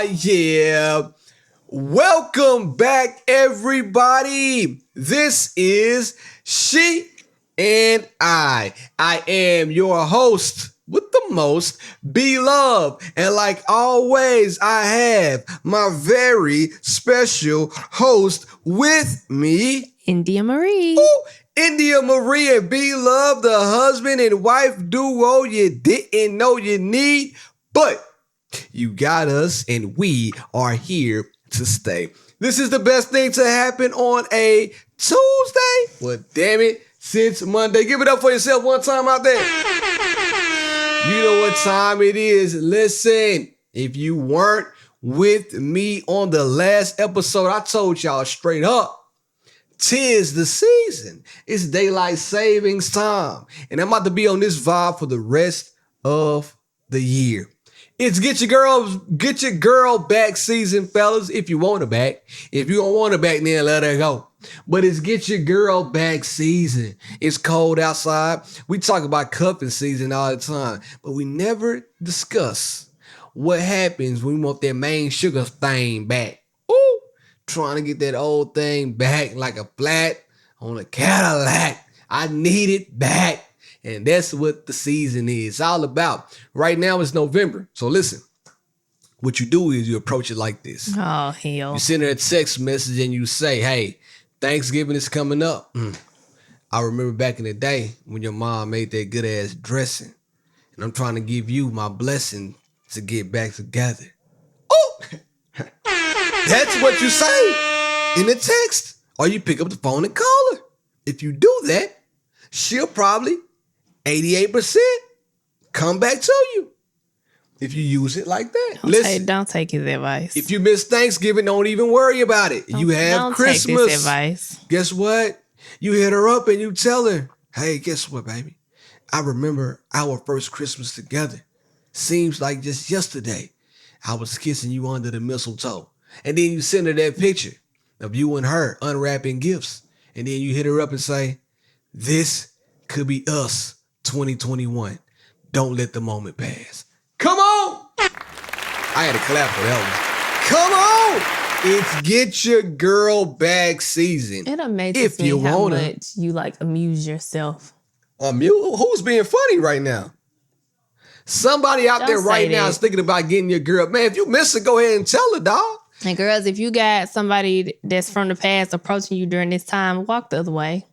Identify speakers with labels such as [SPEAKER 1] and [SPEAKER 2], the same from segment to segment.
[SPEAKER 1] Yeah. Welcome back, everybody. This is She and I. I am your host with the most, beloved. And like always, I have my very special host with me,
[SPEAKER 2] India Marie.
[SPEAKER 1] Ooh, India Marie and beloved, the husband and wife duo you didn't know you need, but you got us and we are here to stay. This is the best thing to happen on a Tuesday. Well, damn it, since Monday. Give it up for yourself one time out there. You know what time it is. Listen, if you weren't with me on the last episode, I told y'all straight up, 'tis the season. It's daylight savings time. And I'm about to be on this vibe for the rest of the year. It's get your girl back season, fellas, if you want her back. If you don't want her back, then let her go. But it's get your girl back season. It's cold outside. We talk about cuffing season all the time, but we never discuss what happens when we want that main sugar thing back. Ooh, trying to get that old thing back like a flat on a Cadillac. I need it back. And that's what the season is all about. Right now it's November. So listen, what you do is you approach it like this.
[SPEAKER 2] Oh, hell.
[SPEAKER 1] You send her a text message and you say, hey, Thanksgiving is coming up. I remember back in the day when your mom made that good ass dressing. And I'm trying to give you my blessing to get back together. Oh, that's what you say in the text. Or you pick up the phone and call her. If you do that, she'll probably 88% come back to you if you use it like that.
[SPEAKER 2] Don't take his advice.
[SPEAKER 1] If you miss Thanksgiving, don't even worry about it. You have Christmas.
[SPEAKER 2] Take this advice.
[SPEAKER 1] Guess what? You hit her up and you tell her, hey, guess what, baby? I remember our first Christmas together. Seems like just yesterday I was kissing you under the mistletoe. And then you send her that picture of you and her unwrapping gifts. And then you hit her up and say, this could be us. 2021. Don't let the moment pass. Come on! I had to clap for that one. Come on! It's get your girl back season.
[SPEAKER 2] It amazes me how much you amuse yourself.
[SPEAKER 1] Who's being funny right now? Somebody out there right now is thinking about getting your girl. Man, if you miss her, go ahead and tell her, dog.
[SPEAKER 2] And girls, if you got somebody that's from the past approaching you during this time, walk the other way.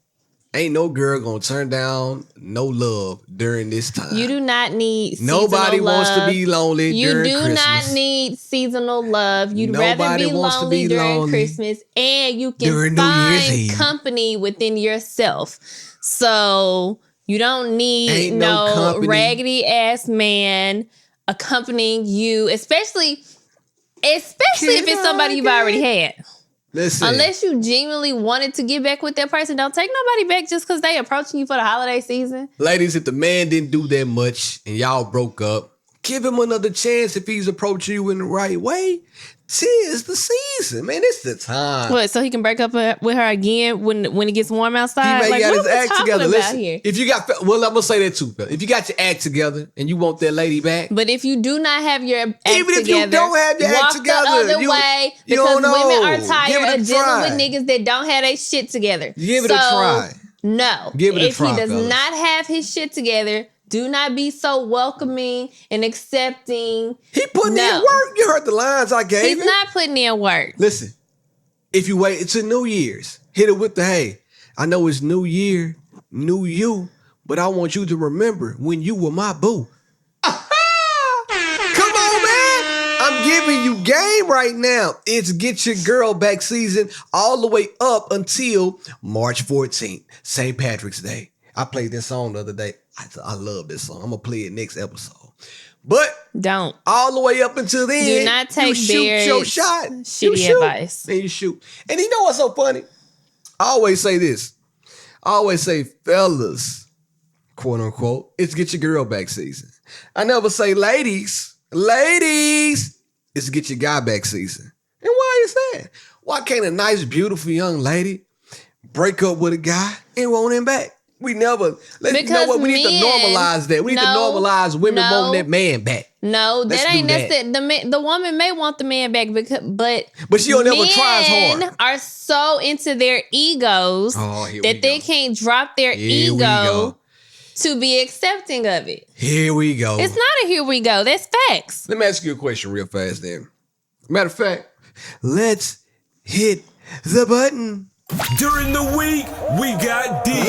[SPEAKER 1] Ain't no girl gonna turn down no love during this time.
[SPEAKER 2] You do not need seasonal
[SPEAKER 1] Nobody
[SPEAKER 2] love.
[SPEAKER 1] Wants to be lonely during Christmas.
[SPEAKER 2] You do not need seasonal love. You'd rather be lonely during Christmas, and you can find company within yourself. So you don't need no raggedy ass man accompanying you, especially if it's somebody you've already had.
[SPEAKER 1] Listen,
[SPEAKER 2] unless you genuinely wanted to get back with that person, don't take nobody back just because they approaching you for the holiday season.
[SPEAKER 1] Ladies, if the man didn't do that much and y'all broke up, give him another chance if he's approaching you in the right way. 'Tis the season, man. It's the time.
[SPEAKER 2] What? So he can break up with her again when it gets warm outside?
[SPEAKER 1] He may got his act together.
[SPEAKER 2] Listen, here?
[SPEAKER 1] If you got, I'm gonna say that too. If you got your act together and you want that lady back,
[SPEAKER 2] but if you do not have your act
[SPEAKER 1] even
[SPEAKER 2] together,
[SPEAKER 1] if you don't have your act together,
[SPEAKER 2] walk the other way because women are tired of dealing with niggas that don't have their shit together.
[SPEAKER 1] Give it a try.
[SPEAKER 2] No,
[SPEAKER 1] give it a try.
[SPEAKER 2] If he does not have his shit together, do not be so welcoming and accepting.
[SPEAKER 1] He putting in work. You heard the lines I gave him.
[SPEAKER 2] He's not putting in work.
[SPEAKER 1] Listen, if you wait until New Year's, hit it with the, hey, I know it's New Year, new you, but I want you to remember when you were my boo. Come on, man. I'm giving you game right now. It's get your girl back season all the way up until March 14th, St. Patrick's Day. I played this song the other day. I love this song. I'm going to play it next episode. But
[SPEAKER 2] don't.
[SPEAKER 1] All the way up until then,
[SPEAKER 2] do not take
[SPEAKER 1] you shoot your shot.
[SPEAKER 2] Shitty advice.
[SPEAKER 1] And you shoot. And you know what's so funny? I always say this. I always say, fellas, quote unquote, it's get your girl back season. I never say ladies, it's get your guy back season. And why is that? Why can't a nice, beautiful young lady break up with a guy and want him back? We never. You know what? We need to normalize that. We need to normalize women wanting that man back.
[SPEAKER 2] No, that ain't necessary. The woman may want the man back, but
[SPEAKER 1] she don't ever try as hard.
[SPEAKER 2] Men are so into their egos that they can't drop their ego to be accepting of it.
[SPEAKER 1] Here we go.
[SPEAKER 2] It's not a here we go. That's facts.
[SPEAKER 1] Let me ask you a question real fast then. Matter of fact, let's hit the button.
[SPEAKER 3] During the week, we got deep.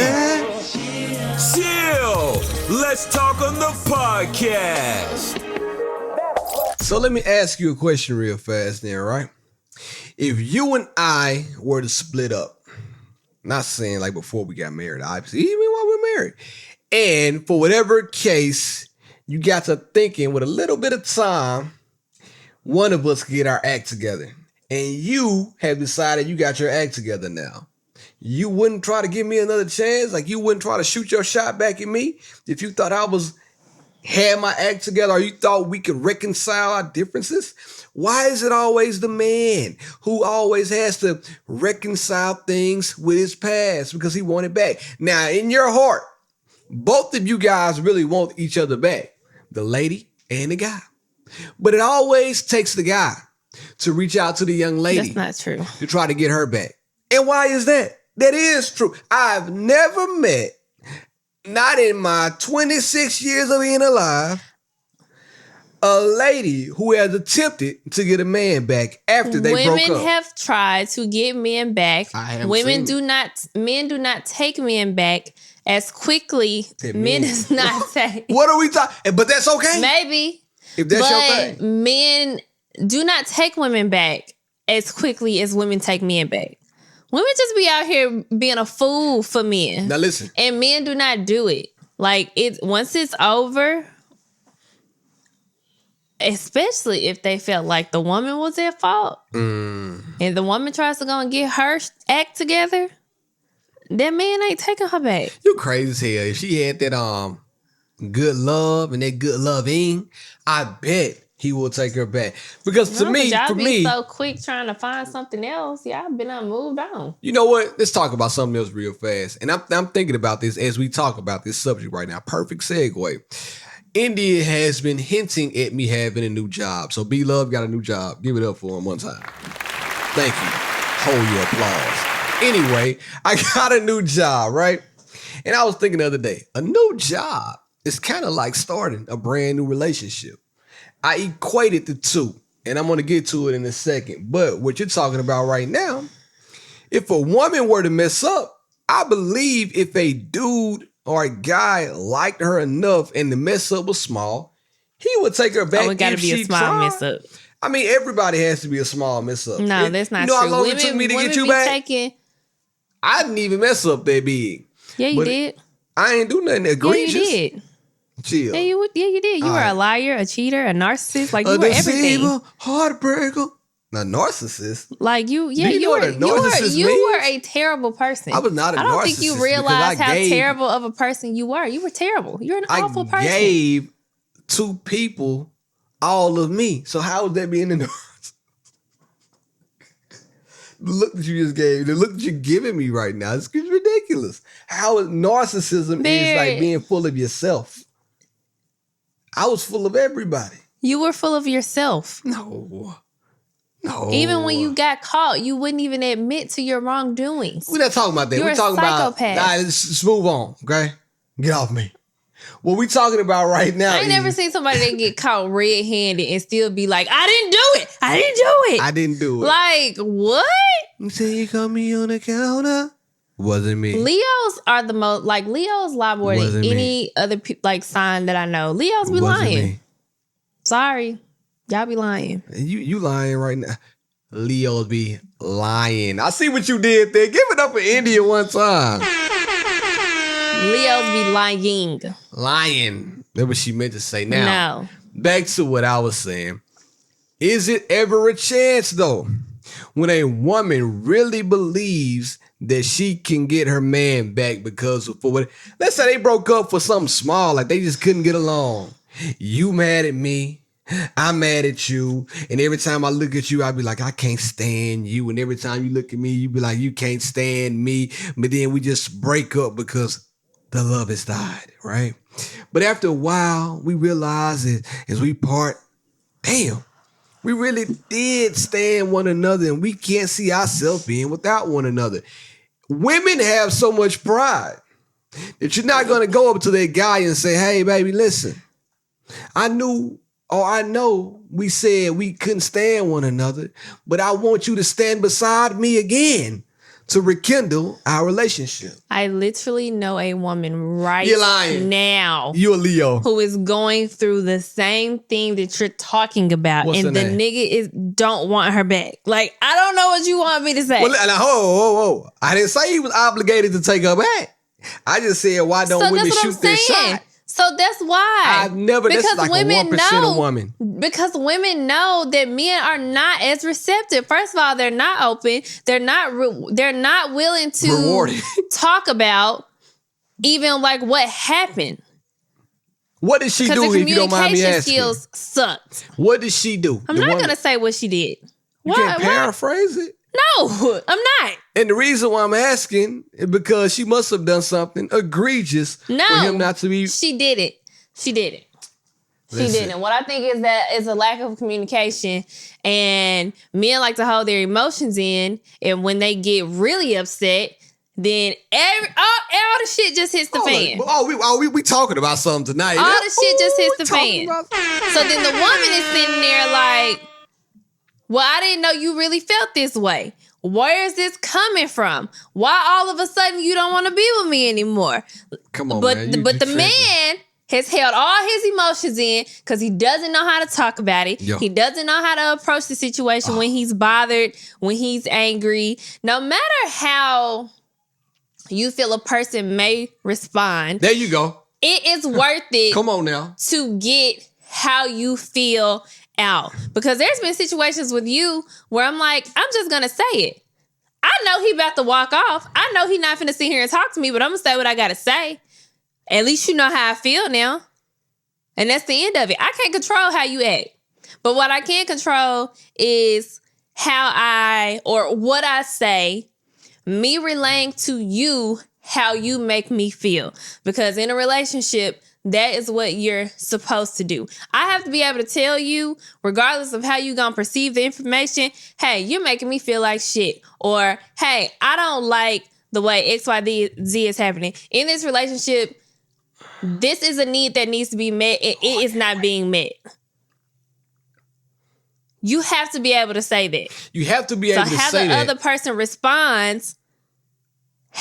[SPEAKER 3] Chill. Let's talk on the podcast.
[SPEAKER 1] So let me ask you a question real fast then, right? If you and I were to split up, not saying like before we got married, obviously, even while we're married, and for whatever case, you got to thinking with a little bit of time, one of us could get our act together. And you have decided you got your act together now. You wouldn't try to give me another chance? Like you wouldn't try to shoot your shot back at me if you thought I had my act together or you thought we could reconcile our differences? Why is it always the man who always has to reconcile things with his past because he want it back? Now, in your heart, both of you guys really want each other back, the lady and the guy. But it always takes the guy to reach out to the young lady.
[SPEAKER 2] That's not true.
[SPEAKER 1] To try to get her back. And why is that? That is true. I've never met, not in my 26 years of being alive, a lady who has attempted to get a man back after they broke up.
[SPEAKER 2] Women have tried to get men back. Men do not take men back as quickly. Men does not take.
[SPEAKER 1] What are we talking? But that's okay.
[SPEAKER 2] Maybe.
[SPEAKER 1] If that's your thing.
[SPEAKER 2] Men do not take women back as quickly as women take men back. Women just be out here being a fool for men.
[SPEAKER 1] Now listen.
[SPEAKER 2] And men do not do it. Like once it's over, especially if they felt like the woman was at fault, and the woman tries to go and get her act together, that man ain't taking her back.
[SPEAKER 1] You crazy as hell. If she had that good love and that good loving, I bet he will take her back. Because to me,
[SPEAKER 2] y'all be so quick trying to find something else. Y'all been moved on.
[SPEAKER 1] You know what? Let's talk about something else real fast. And I'm thinking about this as we talk about this subject right now. Perfect segue. India has been hinting at me having a new job. So B-Love got a new job. Give it up for him one time. Thank you. Hold your applause. Anyway, I got a new job, right? And I was thinking the other day, a new job is kind of like starting a brand new relationship. I equated the two, and I'm going to get to it in a second. But what you're talking about right now, if a woman were to mess up, I believe if a dude or a guy liked her enough and the mess up was small, he would take her back.
[SPEAKER 2] Oh, it got to be a small mess up.
[SPEAKER 1] I mean, everybody has to be a small mess up.
[SPEAKER 2] No, that's not true.
[SPEAKER 1] You know how long it took me to get you back? I didn't even mess up that big.
[SPEAKER 2] Yeah, you did.
[SPEAKER 1] I ain't do nothing egregious.
[SPEAKER 2] Yeah, you did.
[SPEAKER 1] Chill.
[SPEAKER 2] Yeah, you did. You were a liar, a cheater, a narcissist. Like you were everything.
[SPEAKER 1] Heartbreaker. A narcissist.
[SPEAKER 2] Like you were a terrible person.
[SPEAKER 1] I was not a narcissist.
[SPEAKER 2] I don't think you realize how terrible of a person you were. You were terrible. You're an awful person. I
[SPEAKER 1] gave two people all of me. So how would that be in the narcissist? The look that you just gave, the look that you're giving me right now, it's ridiculous. How narcissism is like being full of yourself. I was full of everybody.
[SPEAKER 2] You were full of yourself.
[SPEAKER 1] No.
[SPEAKER 2] Even when you got caught, you wouldn't even admit to your wrongdoings.
[SPEAKER 1] We're not talking about that. We're talking about. Let's move on, okay? Get off me. What we talking about right now?
[SPEAKER 2] I ain't never seen somebody that get caught red-handed and still be like, I didn't do it.
[SPEAKER 1] I didn't do it.
[SPEAKER 2] Like, what?
[SPEAKER 1] You say you caught me on the counter? Wasn't me.
[SPEAKER 2] Leos are the most, like, Leos lie more than any other sign that I know. Leos be lying. Me. Sorry. Y'all be lying.
[SPEAKER 1] You lying right now. Leos be lying. I see what you did there. Give it up for India one time.
[SPEAKER 2] Leos be lying.
[SPEAKER 1] Lying. That's what she meant to say. Now,
[SPEAKER 2] no.
[SPEAKER 1] Back to what I was saying. Is it ever a chance, though, when a woman really believes that she can get her man back because of what? Let's say they broke up for something small, like they just couldn't get along. You mad at me, I'm mad at you, and every time I look at you, I be like, I can't stand you, and every time you look at me, you be like, you can't stand me, but then we just break up because the love has died, right? But after a while, we realize that as we part, damn, we really did stand one another and we can't see ourselves being without one another. Women have so much pride that you're not going to go up to that guy and say, hey, baby, listen, I know we said we couldn't stand one another, but I want you to stand beside me again to rekindle our relationship.
[SPEAKER 2] I literally know a woman
[SPEAKER 1] You're lying.
[SPEAKER 2] now.
[SPEAKER 1] You a Leo.
[SPEAKER 2] Who is going through the same thing that you're talking about.
[SPEAKER 1] What's
[SPEAKER 2] and
[SPEAKER 1] the
[SPEAKER 2] the
[SPEAKER 1] name?
[SPEAKER 2] nigga don't want her back. Like, I don't know what you want me to say.
[SPEAKER 1] Well, whoa. I didn't say he was obligated to take her back. I just said, why don't women shoot their shot?
[SPEAKER 2] So that's why.
[SPEAKER 1] I've never,
[SPEAKER 2] because
[SPEAKER 1] that's like
[SPEAKER 2] women
[SPEAKER 1] a 1% of women.
[SPEAKER 2] Because women know that men are not as receptive. First of all, they're not open. They're not willing to
[SPEAKER 1] Rewarded.
[SPEAKER 2] talk about even like what happened.
[SPEAKER 1] What did she do if you don't mind me asking?
[SPEAKER 2] Because the communication skills sucked.
[SPEAKER 1] What did she do?
[SPEAKER 2] I'm not going to say what she did.
[SPEAKER 1] You can't paraphrase it?
[SPEAKER 2] No, I'm not.
[SPEAKER 1] And the reason why I'm asking is because she must have done something egregious for him not to be.
[SPEAKER 2] She did it. She didn't. What I think is that is a lack of communication, and men like to hold their emotions in, and when they get really upset, then all the shit just hits the fan.
[SPEAKER 1] We talking about something tonight.
[SPEAKER 2] All the shit just hits the fan. So then the woman is sitting there like, well, I didn't know you really felt this way. Where is this coming from? Why all of a sudden you don't want to be with me anymore?
[SPEAKER 1] Come on,
[SPEAKER 2] man. But the man has held all his emotions in because he doesn't know how to talk about it. Yo. He doesn't know how to approach the situation when he's bothered, when he's angry. No matter how you feel a person may respond.
[SPEAKER 1] There you go.
[SPEAKER 2] It is worth it.
[SPEAKER 1] Come on now.
[SPEAKER 2] To get how you feel out. Because there's been situations with you where I'm like, I'm just going to say it. I know he about to walk off. I know he not finna sit here and talk to me, but I'm going to say what I got to say. At least you know how I feel now. And that's the end of it. I can't control how you act. But what I can control is what I say, me relaying to you how you make me feel. Because in a relationship, that is what you're supposed to do. I have to be able to tell you, regardless of how you're going to perceive the information, hey, you're making me feel like shit. Or, hey, I don't like the way XYZ is happening. In this relationship, this is a need that needs to be met. It is not being met. You have to be able to say that.
[SPEAKER 1] You have to be able to say that. So how the
[SPEAKER 2] other person responds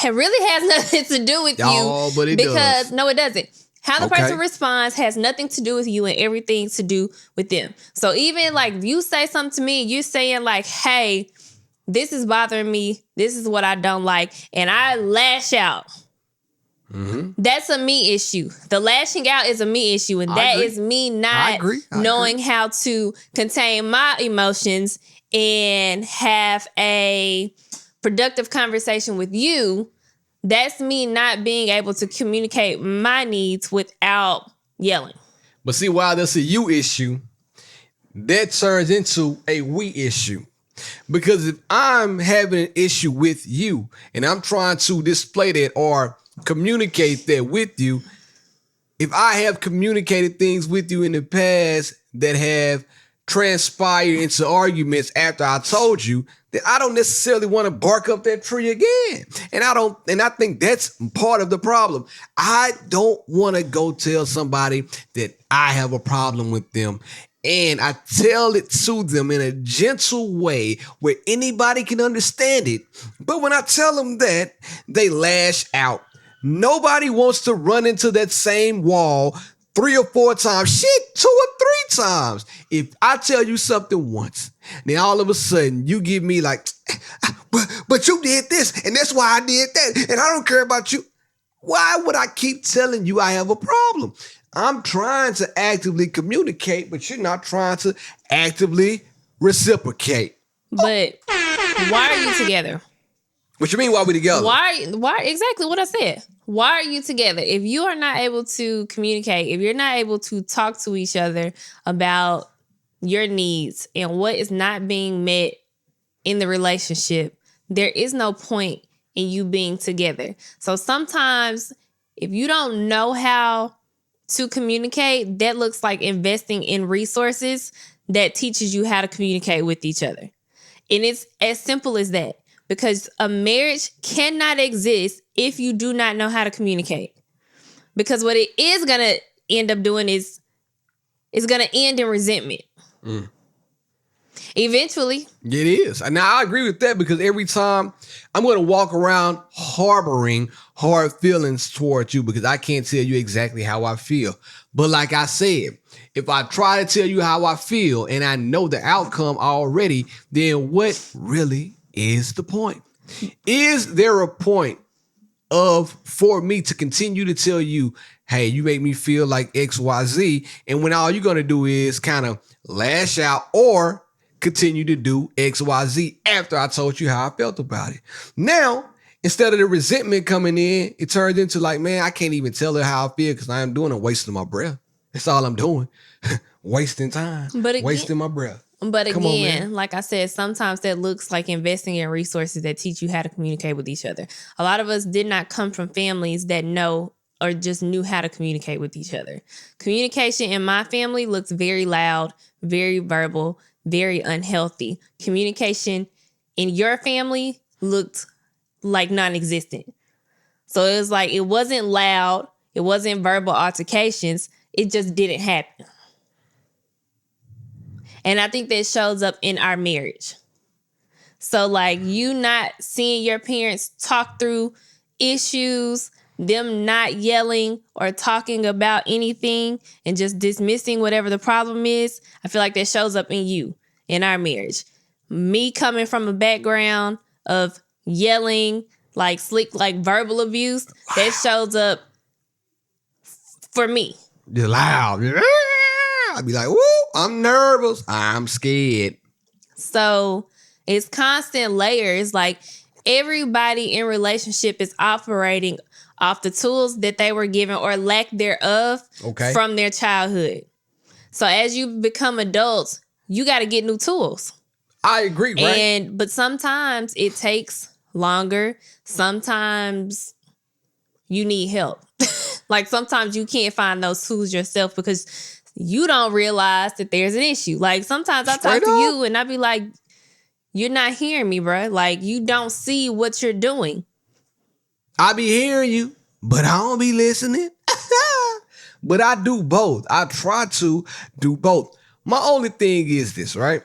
[SPEAKER 2] really has nothing to do with you.
[SPEAKER 1] But it does.
[SPEAKER 2] No, it doesn't. How the person responds has nothing to do with you and everything to do with them. So even like you say something to me, you're saying like, hey, this is bothering me. This is what I don't like. And I lash out. Mm-hmm. That's a me issue. The lashing out is a me issue. And that is me not knowing how to contain my emotions and have a productive conversation with you. That's me not being able to communicate my needs without yelling.
[SPEAKER 1] But see, while that's a you issue, that turns into a we issue. Because if I'm having an issue with you and I'm trying to display that or communicate that with you, if I have communicated things with you in the past that have transpired into arguments after I told you, that I don't necessarily want to bark up that tree again. And I think that's part of the problem. I don't want to go tell somebody that I have a problem with them. And I tell it to them in a gentle way where anybody can understand it. But when I tell them that, they lash out. Nobody wants to run into that same wall 3 or 4 times. Shit, 2 or 3 times. If I tell you something once, then all of a sudden you give me like, but you did this and that's why I did that. And I don't care about you. Why would I keep telling you I have a problem? I'm trying to actively communicate, but you're not trying to actively reciprocate.
[SPEAKER 2] But why are you together?
[SPEAKER 1] What you mean, why we together?
[SPEAKER 2] Why exactly what I said. Why are you together? If you are not able to communicate, if you're not able to talk to each other about your needs and what is not being met in the relationship, there is no point in you being together. So sometimes If you don't know how to communicate, that looks like investing in resources that teaches you how to communicate with each other. And it's as simple as that, because a marriage cannot exist if you do not know how to communicate. Because what it is going to end up doing is it's going to end in resentment. Eventually.
[SPEAKER 1] It is. Now, I agree with that, because every time I'm going to walk around harboring hard feelings towards you because I can't tell you exactly how I feel. But like I said, if I try to tell you how I feel and I know the outcome already, then what really is the point? Is there a point for me to continue to tell you, hey, you make me feel like XYZ, and when all you're going to do is kind of lash out or continue to do XYZ after I told you how I felt about it? Now, instead of the resentment coming in, it turns into like, man, I can't even tell her how I feel because I am doing a wasting my breath. That's all I'm doing. Wasting time. But again, wasting my breath.
[SPEAKER 2] But again, like I said, sometimes that looks like investing in resources that teach you how to communicate with each other. A lot of us did not come from families that know or just knew how to communicate with each other. Communication in my family looks very loud, very verbal, very unhealthy. Communication in your family looked like non-existent. So it was like, it wasn't loud. It wasn't verbal altercations. It just didn't happen. And I think that shows up in our marriage. So like, you not seeing your parents talk through issues, them not yelling or talking about anything and just dismissing whatever the problem is, I feel like that shows up in you, in our marriage. Me coming from a background of yelling, like slick, like verbal abuse, that shows up for me.
[SPEAKER 1] You're loud. I'd be like, woo, I'm nervous. I'm scared.
[SPEAKER 2] So it's constant layers. Like, everybody in relationship is operating off the tools that they were given or lack thereof from their childhood. So as you become adults, you got to get new tools.
[SPEAKER 1] I agree, right?
[SPEAKER 2] But sometimes it takes longer. Sometimes you need help. Like, sometimes you can't find those tools yourself because you don't realize that there's an issue. Like, sometimes I talk to you and I be like, you're not hearing me, bro. Like, you don't see what you're doing.
[SPEAKER 1] I be hearing you, but I don't be listening. But I do both. I try to do both. My only thing is this, right?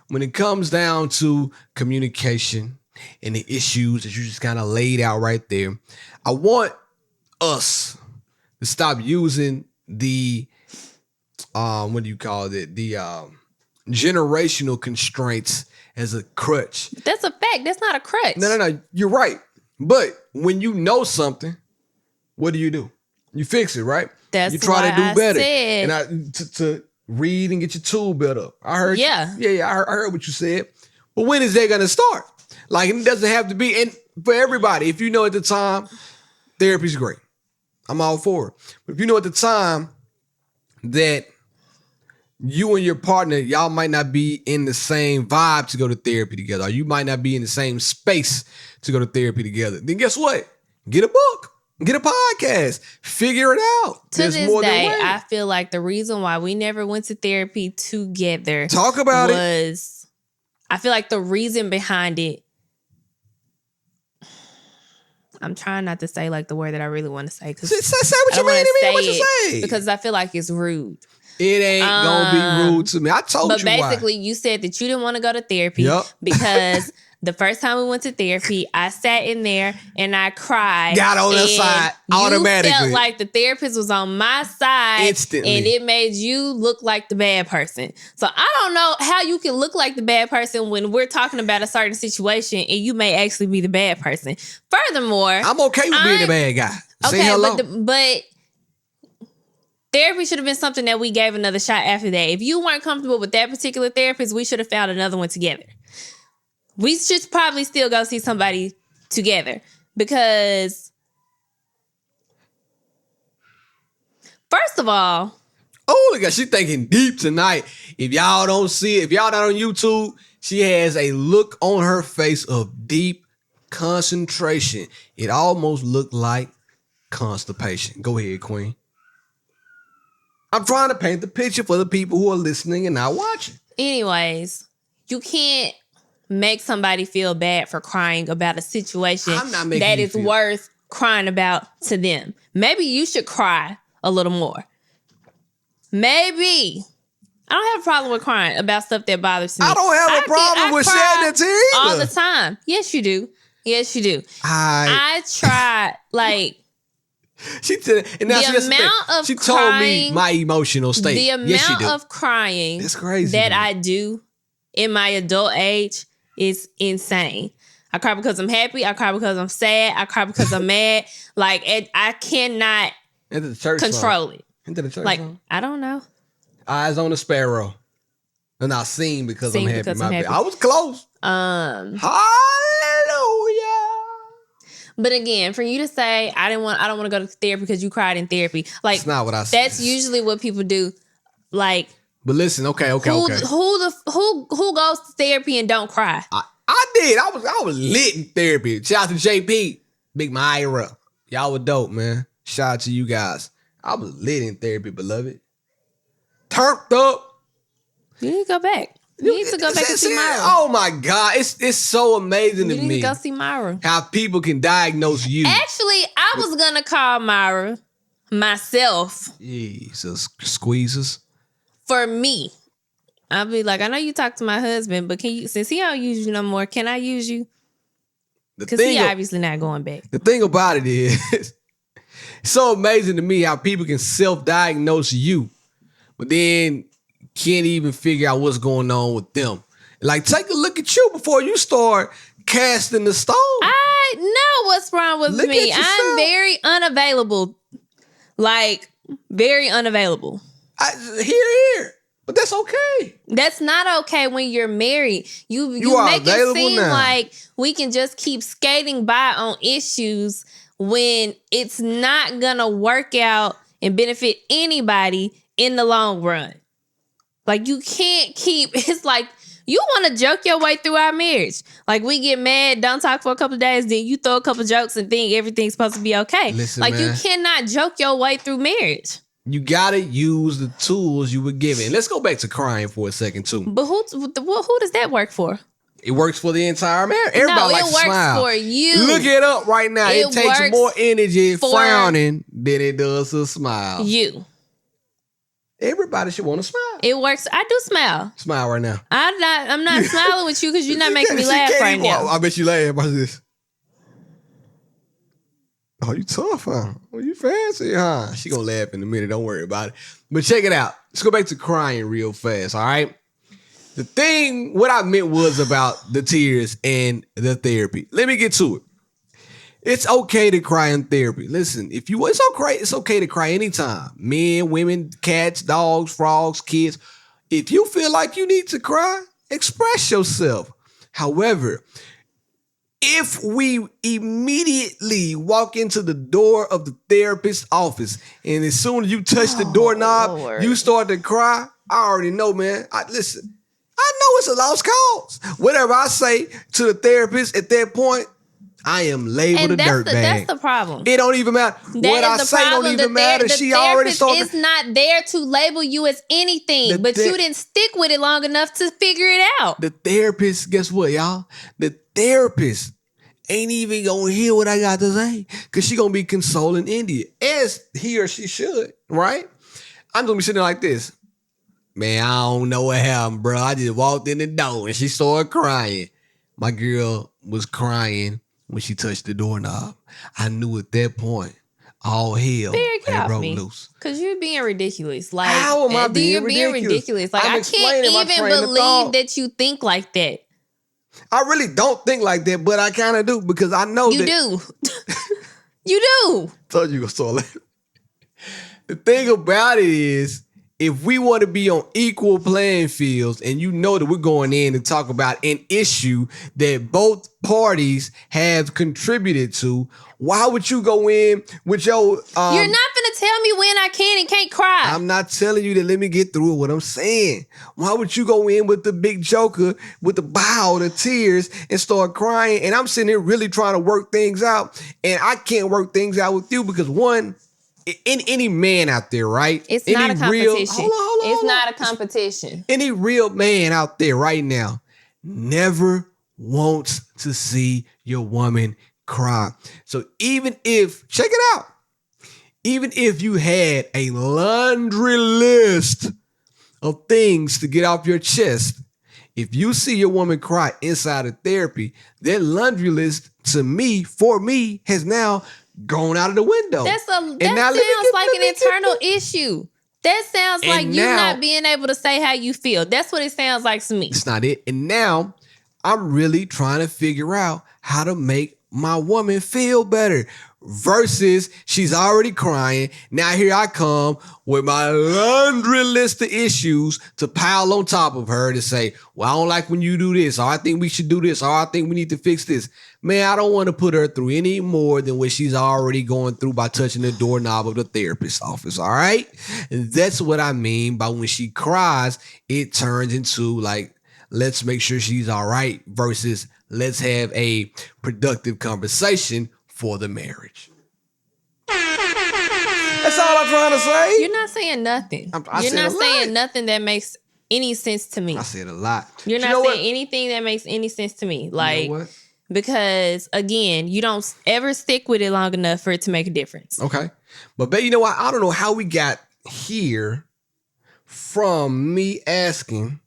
[SPEAKER 1] When it comes down to communication and the issues that you just kind of laid out right there, I want us to stop using the what do you call it? The generational constraints as a crutch.
[SPEAKER 2] That's a fact. That's not a crutch.
[SPEAKER 1] No. You're right. But when you know something, what do? You fix it, right?
[SPEAKER 2] That's
[SPEAKER 1] you try to do better.
[SPEAKER 2] Said.
[SPEAKER 1] And to read and get your tool built up. I heard.
[SPEAKER 2] Yeah.
[SPEAKER 1] I heard what you said. But when is that going to start? Like, it doesn't have to be. And for everybody, if you know at the time, therapy's great. I'm all for it. But if you know at the time that you and your partner, y'all might not be in the same vibe to go to therapy together, or you might not be in the same space to go to therapy together, then guess what? Get a book. Get a podcast. Figure it out.
[SPEAKER 2] To this day, I feel like the reason why we never went to therapy together was, I feel like the reason behind it, I'm trying not to say like the word that I really want to say. Say
[SPEAKER 1] what you mean to me. What you say?
[SPEAKER 2] Because I feel like it's rude.
[SPEAKER 1] It ain't gonna be rude to me. I told you why. But
[SPEAKER 2] basically, you said that you didn't want to go to therapy because the first time we went to therapy, I sat in there and I cried.
[SPEAKER 1] Got on the side automatically.
[SPEAKER 2] You felt like the therapist was on my side
[SPEAKER 1] instantly,
[SPEAKER 2] and it made you look like the bad person. So I don't know how you can look like the bad person when we're talking about a certain situation and you may actually be the bad person. Furthermore,
[SPEAKER 1] I'm okay with being the bad guy. Say hello.
[SPEAKER 2] But therapy should have been something that we gave another shot after that. If you weren't comfortable with that particular therapist, we should have found another one together. We should probably still go see somebody together because, first of all,
[SPEAKER 1] oh, look at, she thinking deep tonight. If y'all don't see it, if y'all not on YouTube, she has a look on her face of deep concentration. It almost looked like constipation. Go ahead, Queen. I'm trying to paint the picture for the people who are listening and not watching.
[SPEAKER 2] Anyways, you can't make somebody feel bad for crying about a situation that is worth crying about to them. Maybe you should cry a little more. Maybe. I don't have a problem with crying about stuff that bothers me.
[SPEAKER 1] I don't have a problem with shedding a tear either.
[SPEAKER 2] All the time. Yes, you do. Yes, you do. I tried, like...
[SPEAKER 1] She told me my emotional state.
[SPEAKER 2] The amount of crying that I do in my adult age is insane. I cry because I'm happy. I cry because I'm sad. I cry because I'm mad. Like, I cannot control it. Like, I don't know.
[SPEAKER 1] Eyes on a sparrow. And I sing because I'm happy. I was close. Hallelujah.
[SPEAKER 2] But again, for you to say I don't want to go to therapy because you cried in therapy, like
[SPEAKER 1] that's not what I said.
[SPEAKER 2] That's usually what people do. Like,
[SPEAKER 1] but listen, okay.
[SPEAKER 2] Who goes to therapy and don't cry?
[SPEAKER 1] I did. I was lit in therapy. Shout out to JP, Big Myra. Y'all were dope, man. Shout out to you guys. I was lit in therapy, beloved. Turned up.
[SPEAKER 2] You need to go back. You need to go back and see Myra.
[SPEAKER 1] Oh my God. It's so amazing to me.
[SPEAKER 2] You need to go see Myra.
[SPEAKER 1] How people can diagnose you.
[SPEAKER 2] Actually, I was going to call Myra myself.
[SPEAKER 1] Jesus, squeezes.
[SPEAKER 2] For me. I'll be like, I know you talk to my husband, but since he don't use you no more, can I use you? Because he obviously not going back.
[SPEAKER 1] The thing about it is, it's so amazing to me how people can self-diagnose you, but then can't even figure out what's going on with them. Like, take a look at you before you start casting the stone.
[SPEAKER 2] I know what's wrong with me. I'm very unavailable. Like, very unavailable.
[SPEAKER 1] Here. But that's okay.
[SPEAKER 2] That's not okay when you're married. You make it seem like we can just keep skating by on issues when it's not gonna work out and benefit anybody in the long run. Like, you can't keep, it's like, you want to joke your way through our marriage. Like, we get mad, don't talk for a couple of days, then you throw a couple of jokes and think everything's supposed to be okay.
[SPEAKER 1] Listen,
[SPEAKER 2] like,
[SPEAKER 1] man,
[SPEAKER 2] you cannot joke your way through marriage.
[SPEAKER 1] You got to use the tools you were given. Let's go back to crying for a second, too.
[SPEAKER 2] But who does that work for?
[SPEAKER 1] It works for the entire marriage. Everybody likes to smile.
[SPEAKER 2] It works for you.
[SPEAKER 1] Look it up right now. It takes more energy frowning than it does to smile.
[SPEAKER 2] You.
[SPEAKER 1] Everybody should want to smile.
[SPEAKER 2] It works. I do smile.
[SPEAKER 1] Smile right now.
[SPEAKER 2] I'm not smiling with you because you're not making me laugh right now.
[SPEAKER 1] I bet you laugh about this. Oh, you tough, huh? Oh, you fancy, huh? She gonna laugh in a minute. Don't worry about it. But check it out. Let's go back to crying real fast, all right? What I meant was about the tears and the therapy. Let me get to it. It's okay to cry in therapy. Listen, it's okay to cry anytime. Men, women, cats, dogs, frogs, kids. If you feel like you need to cry, express yourself. However, if we immediately walk into the door of the therapist's office and as soon as you touch the doorknob, you start to cry, I already know, man. Listen, I know it's a lost cause. Whatever I say to the therapist at that point, I am labeled a dirtbag.
[SPEAKER 2] That's the problem.
[SPEAKER 1] It don't even matter. What I say don't even matter. She already started.
[SPEAKER 2] It's not there to label you as anything, but you didn't stick with it long enough to figure it out.
[SPEAKER 1] The therapist, guess what, y'all? The therapist ain't even gonna hear what I got to say because she gonna be consoling India, as he or she should, right? I'm gonna be sitting there like this. Man, I don't know what happened, bro. I just walked in the door and she started crying. My girl was crying when she touched the doorknob. I knew at that point, all hell had broke loose.
[SPEAKER 2] Because you're being ridiculous. Like,
[SPEAKER 1] how am I being ridiculous?
[SPEAKER 2] Like, I can't even believe that you think like that.
[SPEAKER 1] I really don't think like that, but I kind of do because I know
[SPEAKER 2] you do. You do.
[SPEAKER 1] Told you gonna start laughing. The thing about it is, if we want to be on equal playing fields and you know that we're going in to talk about an issue that both parties have contributed to, why would you go in with your...
[SPEAKER 2] You're not going to tell me when I can and can't cry.
[SPEAKER 1] I'm not telling you that. Let me get through what I'm saying. Why would you go in with the big joker, with the bow, the tears, and start crying? And I'm sitting here really trying to work things out, and I can't work things out with you because one, in any man out there, right?
[SPEAKER 2] It's
[SPEAKER 1] any
[SPEAKER 2] not a competition.
[SPEAKER 1] Hold on.
[SPEAKER 2] Not a competition.
[SPEAKER 1] Any real man out there right now never wants to see your woman cry. So even if, check it out, even if you had a laundry list of things to get off your chest, if you see your woman cry inside of therapy, that laundry list for me, has now gone out of the window.
[SPEAKER 2] That sounds like an internal issue. That sounds like you not being able to say how you feel. That's what it sounds like to me.
[SPEAKER 1] It's not it. And now I'm really trying to figure out how to make my woman feel better versus she's already crying. Now here I come with my laundry list of issues to pile on top of her to say, well, I don't like when you do this, or I think we should do this, or I think we need to fix this. Man, I don't want to put her through any more than what she's already going through by touching the doorknob of the therapist's office, all right? And that's what I mean by when she cries, it turns into like, let's make sure she's all right versus let's have a productive conversation for the marriage. That's all I'm trying to say.
[SPEAKER 2] You're not saying nothing. You're not saying nothing that makes any sense to me.
[SPEAKER 1] I said a lot.
[SPEAKER 2] You're not saying anything that makes any sense to me. Like, you know what? Because again, you don't ever stick with it long enough for it to make a difference.
[SPEAKER 1] Okay. But babe, you know what? I don't know how we got here from me asking,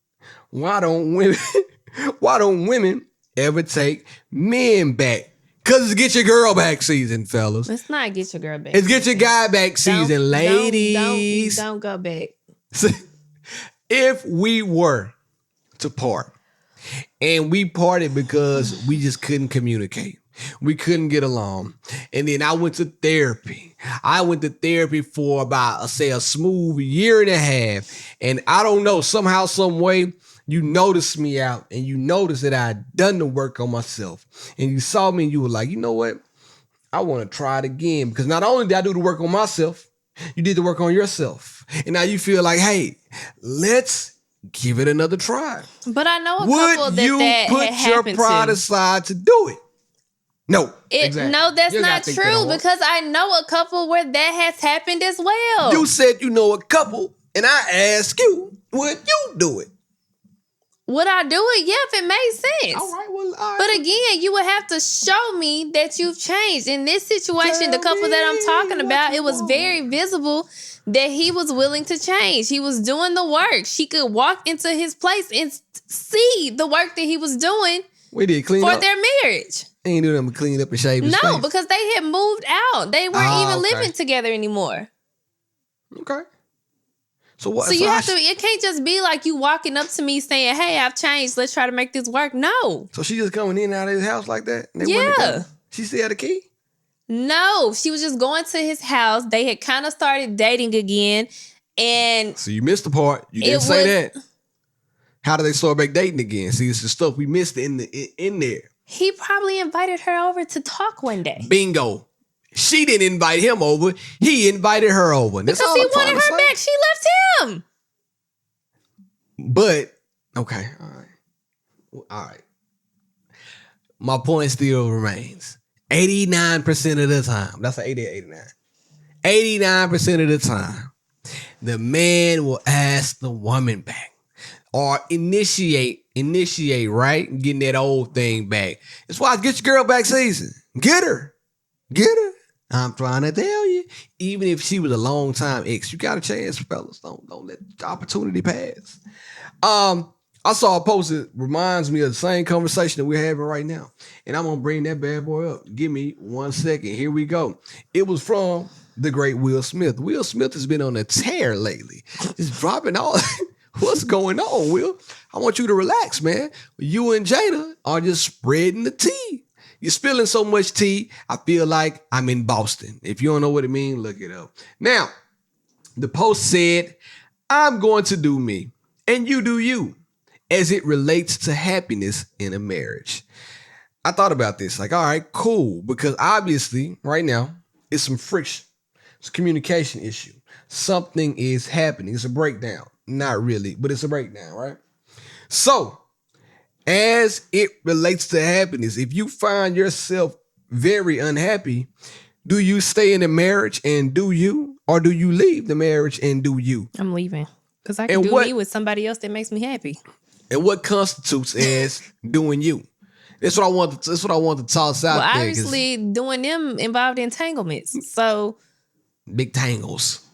[SPEAKER 1] why don't women ever take men back? Because it's get your girl back season, fellas.
[SPEAKER 2] It's not get your girl back.
[SPEAKER 1] It's get your guy back season, ladies.
[SPEAKER 2] Don't go back.
[SPEAKER 1] If we were to part, and we parted because we just couldn't communicate, we couldn't get along, and then I went to therapy. I went to therapy for about, say, a smooth year and a half, and I don't know, somehow, some way, you noticed me out and you noticed that I had done the work on myself. And you saw me and you were like, you know what? I want to try it again. Because not only did I do the work on myself, you did the work on yourself. And now you feel like, hey, let's give it another try.
[SPEAKER 2] But I know a couple that
[SPEAKER 1] you put your pride aside to do it? No. Exactly.
[SPEAKER 2] No, that's not true because I know a couple where that has happened as well.
[SPEAKER 1] You said you know a couple and I asked you, would you do it?
[SPEAKER 2] Would I do it? Yeah, if it made sense.
[SPEAKER 1] All right, well, all right.
[SPEAKER 2] But again, you would have to show me that you've changed. In this situation, the couple that I'm talking about, it was very visible that he was willing to change. He was doing the work. She could walk into his place and see the work that he was doing
[SPEAKER 1] for
[SPEAKER 2] their marriage.
[SPEAKER 1] They ain't doing them clean up and shave his face.
[SPEAKER 2] No, because they had moved out. They weren't even living together anymore.
[SPEAKER 1] Okay. So what?
[SPEAKER 2] So you have to. It can't just be like you walking up to me saying, "Hey, I've changed. Let's try to make this work." No.
[SPEAKER 1] So she just coming in and out of his house like that?
[SPEAKER 2] Yeah.
[SPEAKER 1] She still had a key?
[SPEAKER 2] No, she was just going to his house. They had kind of started dating again, and
[SPEAKER 1] so you missed the part. You didn't say that. How did they start back dating again? See, it's the stuff we missed in there.
[SPEAKER 2] He probably invited her over to talk one day.
[SPEAKER 1] Bingo. She didn't invite him over. He invited her over.
[SPEAKER 2] Because he wanted her back. She left him.
[SPEAKER 1] But, okay. All right. My point still remains. 89% of the time. That's an 80 or 89. 89% of the time, the man will ask the woman back. Or initiate, right? Getting that old thing back. That's why I get your girl back season. Get her. I'm trying to tell you, even if she was a long time ex, you got a chance, fellas. Don't let the opportunity pass. I saw a post that reminds me of the same conversation that we're having right now. And I'm going to bring that bad boy up. Give me 1 second. Here we go. It was from the great Will Smith. Will Smith has been on a tear lately. Just dropping all. What's going on, Will? I want you to relax, man. You and Jada are just spreading the tea. You're spilling so much tea, I feel like I'm in Boston. If you don't know what it means, look it up. Now, the post said, I'm going to do me, and you do you, as it relates to happiness in a marriage. I thought about this, like, all right, cool, because obviously, right now, it's some friction. It's a communication issue. Something is happening. It's a breakdown. Not really, but it's a breakdown, right? So, as it relates to happiness, if you find yourself very unhappy, do you stay in a marriage and do you? Or do you leave the marriage and do you?
[SPEAKER 2] I'm leaving. Because I can do me with somebody else that makes me happy.
[SPEAKER 1] And what constitutes as doing you? That's what I want to toss out there.
[SPEAKER 2] Obviously, doing them involved entanglements. So
[SPEAKER 1] big tangles.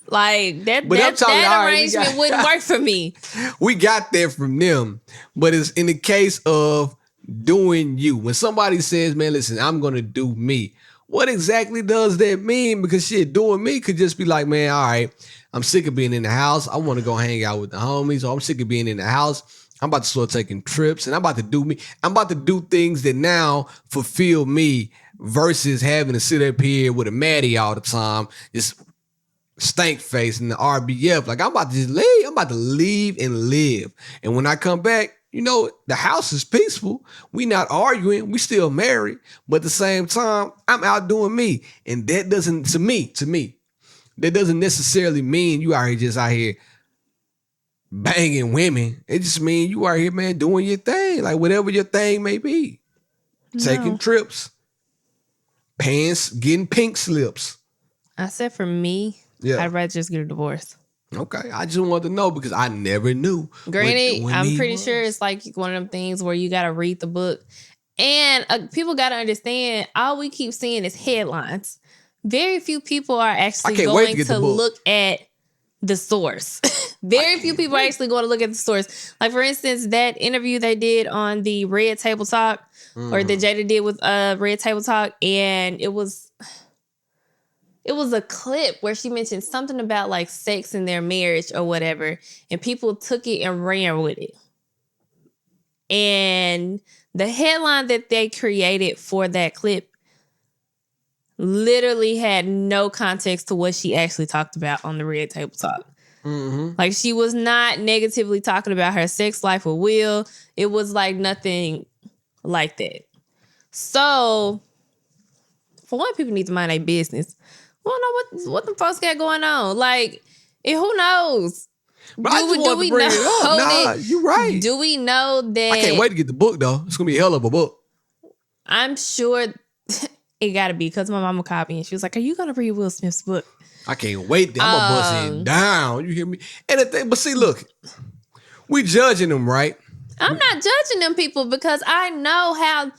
[SPEAKER 2] Like that arrangement wouldn't work for me.
[SPEAKER 1] We got that from them. But it's in the case of doing you. When somebody says, man, listen, I'm gonna do me. What exactly does that mean? Because shit, doing me could just be like, man, all right, I'm sick of being in the house. I want to go hang out with the homies, or I'm sick of being in the house. I'm about to start taking trips and I'm about to do me. I'm about to do things that now fulfill me versus having to sit up here with a Maddie all the time, just stank face in the RBF. Like, I'm about to just leave. I'm about to leave and live. And when I come back, you know, the house is peaceful. We not arguing. We still married. But at the same time, I'm out doing me. And that doesn't, to me, that doesn't necessarily mean you are just out here banging women. It just means you are here, man, doing your thing. Like, whatever your thing may be. No. Taking trips. Pants, getting pink slips.
[SPEAKER 2] I said for me, I'd rather just get a divorce.
[SPEAKER 1] Okay, I just wanted to know because I never knew.
[SPEAKER 2] Granted, I'm pretty sure it's like one of them things where you got to read the book. And people got to understand, all we keep seeing is headlines. Very few people are actually going to look at the source. Very few people are actually going to look at the source. Like, for instance, that interview they did on the Red Table Talk, or that Jada did with Red Table Talk, and it was a clip where she mentioned something about like sex in their marriage or whatever, and people took it and ran with it. And the headline that they created for that clip literally had no context to what she actually talked about on the Red Table Talk. Mm-hmm. Like, she was not negatively talking about her sex life with Will. It was like nothing like that. So, for one, people need to mind their business. We don't know what the folks got going on. Like, and who knows?
[SPEAKER 1] But do we know that? You're right.
[SPEAKER 2] Do we know that?
[SPEAKER 1] I can't wait to get the book, though. It's going to be a hell of a book.
[SPEAKER 2] I'm sure it got to be, because my mama called me and she was like, are you going to read Will Smith's book?
[SPEAKER 1] I can't wait. I'm going to bust it down. You hear me? And the thing, but see, look, we judging them, right?
[SPEAKER 2] I'm not judging them people because I know how.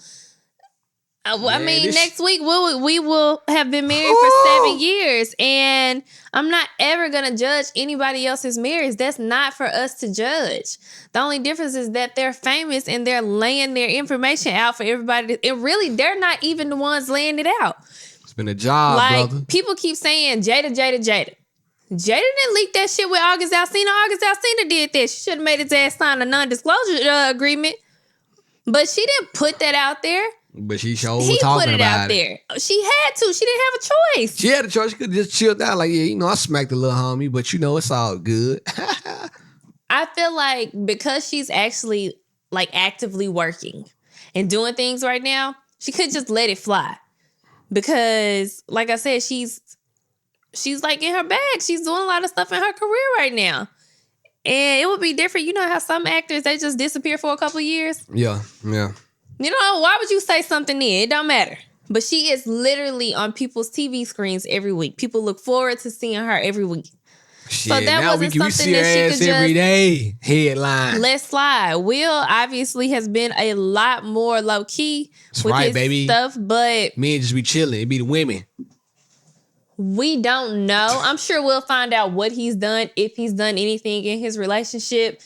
[SPEAKER 2] Next week we will have been married for 7 years, and I'm not ever going to judge anybody else's marriage. That's not for us to judge. The only difference is that they're famous and they're laying their information out for everybody. And really, they're not even the ones laying it out.
[SPEAKER 1] It's been a job, brother.
[SPEAKER 2] People keep saying Jada. Jada didn't leak that shit with August Alsina. August Alsina did that. She should have made his ass sign a non-disclosure agreement. But she didn't put that out there.
[SPEAKER 1] But she showed talking about it. He put it out there.
[SPEAKER 2] She had to. She didn't have a choice.
[SPEAKER 1] She had a choice. She could just chill out. Like, yeah, you know, I smacked the little homie, but you know, it's all good.
[SPEAKER 2] I feel like because she's actually like actively working and doing things right now, she could just let it fly. Because, like I said, she's like in her bag. She's doing a lot of stuff in her career right now. And it would be different. You know how some actors, they just disappear for a couple of years?
[SPEAKER 1] Yeah.
[SPEAKER 2] You know, why would you say something then? It don't matter. But she is literally on people's TV screens every week. People look forward to seeing her every week.
[SPEAKER 1] Shit, so that wasn't something that she could just every day. Headline.
[SPEAKER 2] Let slide. Will obviously has been a lot more low key with his stuff, but
[SPEAKER 1] men just be chilling. It be the women.
[SPEAKER 2] We don't know. I'm sure we'll find out what he's done, if he's done anything in his relationship.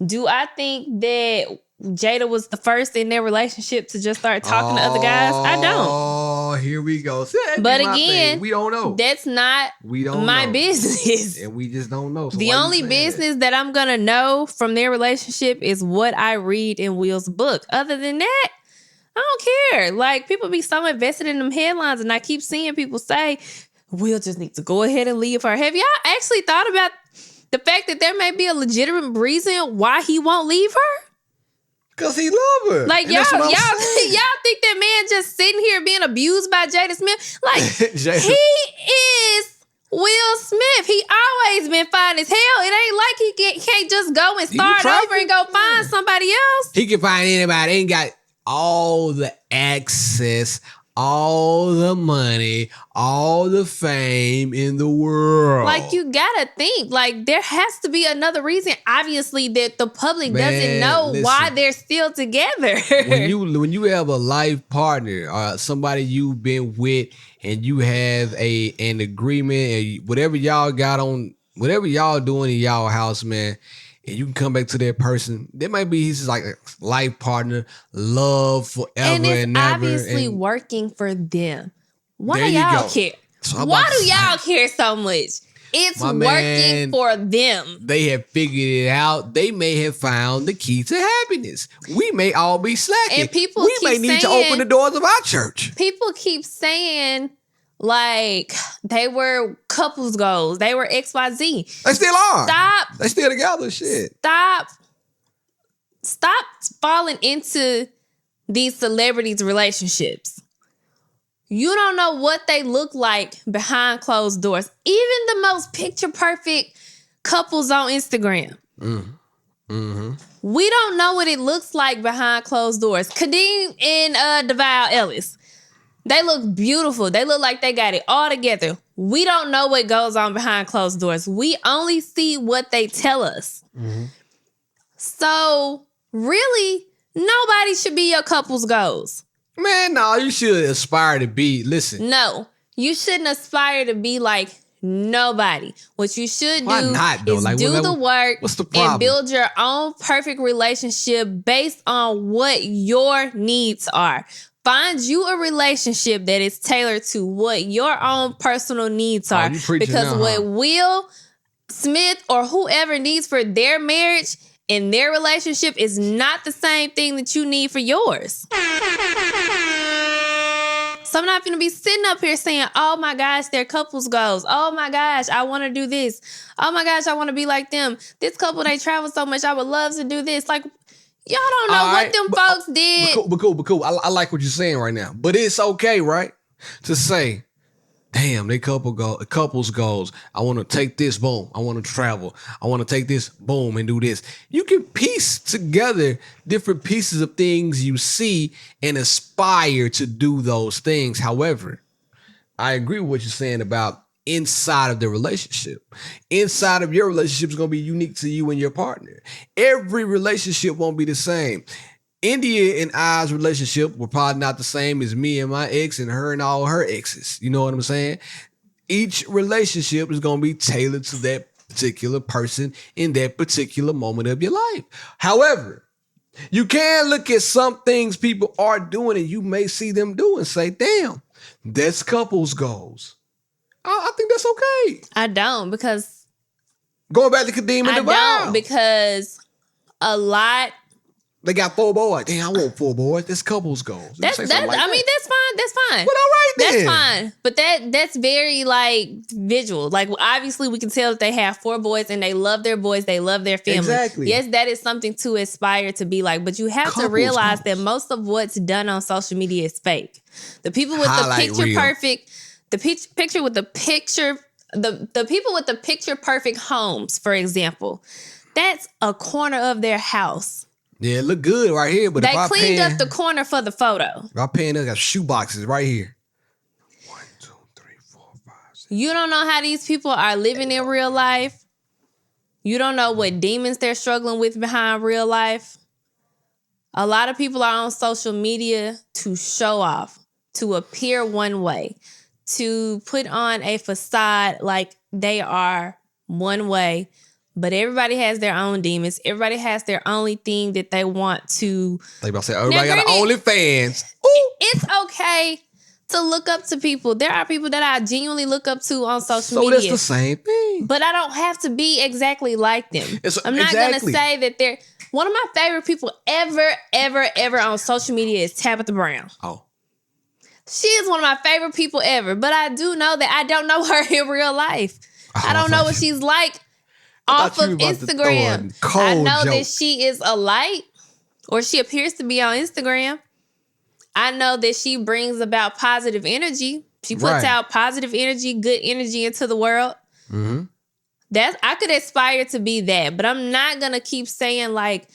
[SPEAKER 2] Do I think that Jada was the first in their relationship to just start talking to other guys? I don't.
[SPEAKER 1] Oh, here we go. See,
[SPEAKER 2] but again,
[SPEAKER 1] we don't know.
[SPEAKER 2] That's not my business.
[SPEAKER 1] And we just don't know. So
[SPEAKER 2] the only business that I'm going to know from their relationship is what I read in Will's book. Other than that, I don't care. Like, people be so invested in them headlines, and I keep seeing people say, Will just needs to go ahead and leave her. Have y'all actually thought about the fact that there may be a legitimate reason why he won't leave her?
[SPEAKER 1] Because he love her.
[SPEAKER 2] Like, y'all think that man just sitting here being abused by Jada Smith? Like, he is Will Smith, he always been fine as hell. It ain't like he can't just go and start over and go find somebody else.
[SPEAKER 1] He can find anybody. Ain't got all the access, all the money, all the fame in the world.
[SPEAKER 2] Like, you gotta think, like, there has to be another reason, obviously, that the public doesn't know why they're still together.
[SPEAKER 1] when you have a life partner or somebody you've been with and you have an agreement and whatever y'all doing in y'all house, man, and you can come back to that person, there might be he's like a life partner, love forever and ever.
[SPEAKER 2] And it's obviously working for them. Why do y'all care? So why do y'all care so much? It's working for them.
[SPEAKER 1] They have figured it out. They may have found the key to happiness. We may all be slacking.
[SPEAKER 2] And people
[SPEAKER 1] may need to open the doors of our church.
[SPEAKER 2] People keep saying, like, they were couples goals. They were XYZ.
[SPEAKER 1] They still are.
[SPEAKER 2] Stop.
[SPEAKER 1] They still together. Shit.
[SPEAKER 2] Stop falling into these celebrities' relationships. You don't know what they look like behind closed doors. Even the most picture perfect couples on Instagram.
[SPEAKER 1] Mm-hmm.
[SPEAKER 2] We don't know what it looks like behind closed doors. Kadeem and DeVal Ellis. They look beautiful. They look like they got it all together. We don't know what goes on behind closed doors. We only see what they tell us.
[SPEAKER 1] Mm-hmm.
[SPEAKER 2] So, really, nobody should be your couple's goals.
[SPEAKER 1] Man, no, you should aspire to be. Listen.
[SPEAKER 2] No, you shouldn't aspire to be like nobody. What you should do is do the work and build your own perfect relationship based on what your needs are. Find you a relationship that is tailored to what your own personal needs are. Because what Will Smith or whoever needs for their marriage and their relationship is not the same thing that you need for yours. So I'm not going to be sitting up here saying, oh my gosh, their couples goals. Oh my gosh, I want to do this. Oh my gosh, I want to be like them. This couple, they travel so much. I would love to do this. Like, y'all don't know what them folks did.
[SPEAKER 1] But cool. I like what you're saying right now. But it's okay, right? To say, damn, they couples goals. I want to take this, boom. I want to travel. I want to take this, boom, and do this. You can piece together different pieces of things you see and aspire to do those things. However, I agree with what you're saying about inside of the relationship. Inside of your relationship is going to be unique to you and your partner. Every relationship won't be the same. India and I's relationship were probably not the same as me and my ex and her and all her exes. You know what I'm saying? Each relationship is going to be tailored to that particular person in that particular moment of your life. However, you can look at some things people are doing and you may see them do and say, damn, that's couples goals. I think that's okay.
[SPEAKER 2] I don't, because
[SPEAKER 1] going back to Kadeem and DeVal.
[SPEAKER 2] I don't, because a lot.
[SPEAKER 1] They got 4 boys. Damn, I want 4 boys. That's couples goals.
[SPEAKER 2] That's fine. That's fine.
[SPEAKER 1] Well, all right then.
[SPEAKER 2] That's fine. But that's very like visual. Like, obviously we can tell that they have 4 boys and they love their boys. They love their family.
[SPEAKER 1] Exactly.
[SPEAKER 2] Yes, that is something to aspire to be like. But you have to realize that most of what's done on social media is fake. The people with the people with the picture perfect homes, for example, that's a corner of their house.
[SPEAKER 1] Yeah, it look good right here, but
[SPEAKER 2] they cleaned up the corner for the photo.
[SPEAKER 1] If I pan, they got shoe boxes right here. 1, 2, 3, 4, 5, 6.
[SPEAKER 2] You don't know how these people are living in real life. You don't know what demons they're struggling with behind real life. A lot of people are on social media to show off, to appear one way, to put on a facade like they are one way. But everybody has their own demons. Everybody has their only thing that they want to.
[SPEAKER 1] They about to say, everybody got OnlyFans.
[SPEAKER 2] It's okay to look up to people. There are people that I genuinely look up to on social media.
[SPEAKER 1] So that's the same thing.
[SPEAKER 2] But I don't have to be exactly like them. I'm not going to say that they're... One of my favorite people ever on social media is Tabitha Brown.
[SPEAKER 1] Oh.
[SPEAKER 2] She is one of my favorite people ever. But I do know that I don't know her in real life. I don't know what she's like off of Instagram. I know that she is a light, or she appears to be on Instagram. I know that she brings about positive energy. She puts out positive energy, good energy into the world.
[SPEAKER 1] Mm-hmm.
[SPEAKER 2] I could aspire to be that, but I'm not gonna keep saying like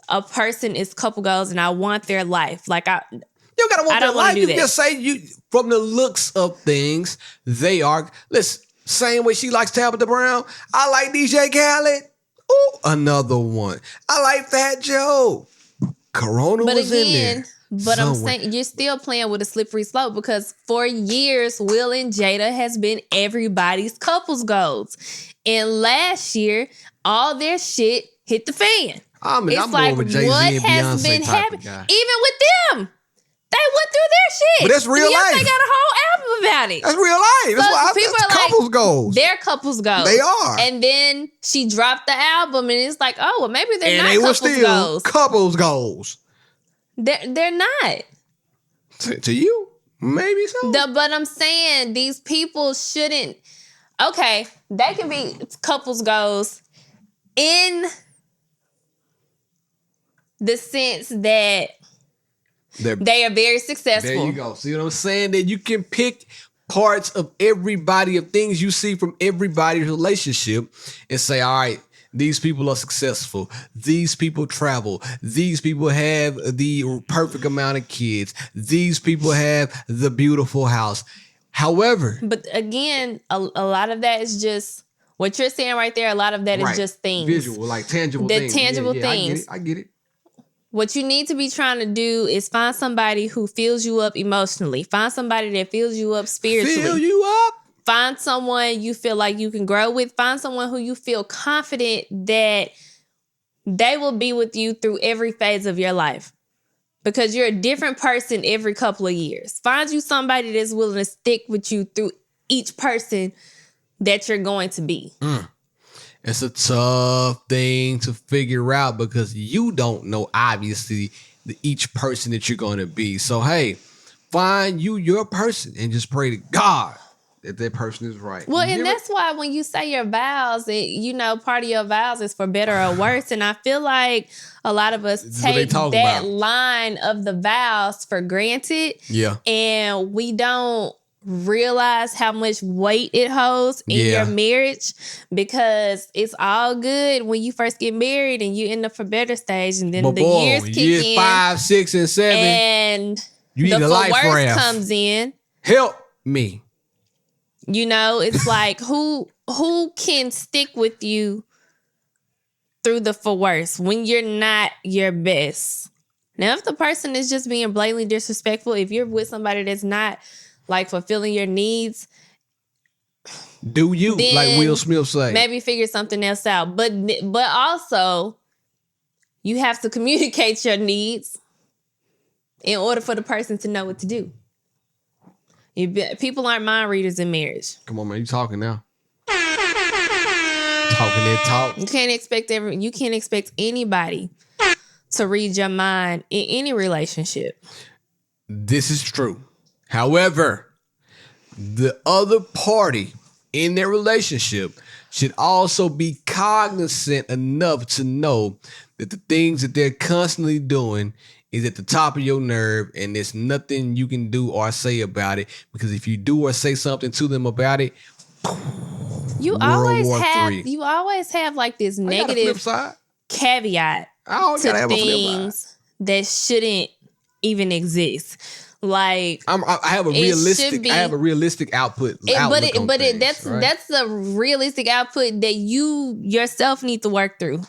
[SPEAKER 2] a person is couple goals and I want their life. Like
[SPEAKER 1] you gotta want their life. You just say you from the looks of things, they are. Listen, same way she likes Tabitha Brown. I like DJ Khaled. Ooh, another one. I like Fat Joe. Corona was in there.
[SPEAKER 2] But I'm saying you're still playing with a slippery slope because for years, Will and Jada has been everybody's couples goals. And last year, all their shit hit the fan.
[SPEAKER 1] I'm more of a Jay-Z and Beyonce type of guy.
[SPEAKER 2] Even with them, they went through their shit.
[SPEAKER 1] But that's real life.
[SPEAKER 2] Beyonce got a whole album about it.
[SPEAKER 1] That's real life. That's why
[SPEAKER 2] people
[SPEAKER 1] that's
[SPEAKER 2] are
[SPEAKER 1] couples
[SPEAKER 2] like,
[SPEAKER 1] goals.
[SPEAKER 2] They're couples goals.
[SPEAKER 1] They are.
[SPEAKER 2] And then she dropped the album, and it's like, oh, well, maybe they're not
[SPEAKER 1] they
[SPEAKER 2] couples
[SPEAKER 1] were still
[SPEAKER 2] goals.
[SPEAKER 1] Couples goals.
[SPEAKER 2] They're not.
[SPEAKER 1] To you, maybe so.
[SPEAKER 2] But I'm saying these people shouldn't. Okay, they can be couples goals in the sense that they are very successful.
[SPEAKER 1] There you go. See what I'm saying? That you can pick parts of everybody, of things you see from everybody's relationship and say, all right, these people are successful. These people travel. These people have the perfect amount of kids. These people have the beautiful house. However.
[SPEAKER 2] But again, a lot of that is just what you're saying right there. A lot of that is just things.
[SPEAKER 1] Visual, like tangible things.
[SPEAKER 2] The tangible things.
[SPEAKER 1] I get it.
[SPEAKER 2] What you need to be trying to do is find somebody who fills you up emotionally. Find somebody that fills you up spiritually.
[SPEAKER 1] Fill you up.
[SPEAKER 2] Find someone you feel like you can grow with. Find someone who you feel confident that they will be with you through every phase of your life. Because you're a different person every couple of years. Find you somebody that's willing to stick with you through each person that you're going to be.
[SPEAKER 1] It's a tough thing to figure out because you don't know, obviously, each person that you're going to be. So, hey, find you your person and just pray to God that person is right.
[SPEAKER 2] Well, and that's why when you say your vows, part of your vows is for better or worse. And I feel like a lot of us take that line of the vows for granted.
[SPEAKER 1] Yeah.
[SPEAKER 2] And we don't realize how much weight it holds in your marriage, because it's all good when you first get married and you end up for better stage, and then years kick in,
[SPEAKER 1] 5, 6, and 7,
[SPEAKER 2] and
[SPEAKER 1] you need a life raft
[SPEAKER 2] comes in.
[SPEAKER 1] Help me.
[SPEAKER 2] It's like who can stick with you through the for worse when you're not your best. Now, if the person is just being blatantly disrespectful, if you're with somebody that's not like fulfilling your needs,
[SPEAKER 1] do you, like Will Smith say,
[SPEAKER 2] maybe figure something else out. But also, you have to communicate your needs in order for the person to know what to do. People aren't mind readers in marriage.
[SPEAKER 1] Come on, man, you talking now? Talking that talk.
[SPEAKER 2] You can't expect anybody to read your mind in any relationship.
[SPEAKER 1] This is true. However, the other party in their relationship should also be cognizant enough to know that the things that they're constantly doing is at the top of your nerve, and there's nothing you can do or say about it, because if you do or say something to them about it,
[SPEAKER 2] you always have like this negative caveat to things that shouldn't even exist. Like
[SPEAKER 1] I have a realistic output.
[SPEAKER 2] That's a realistic output that you yourself need to work through.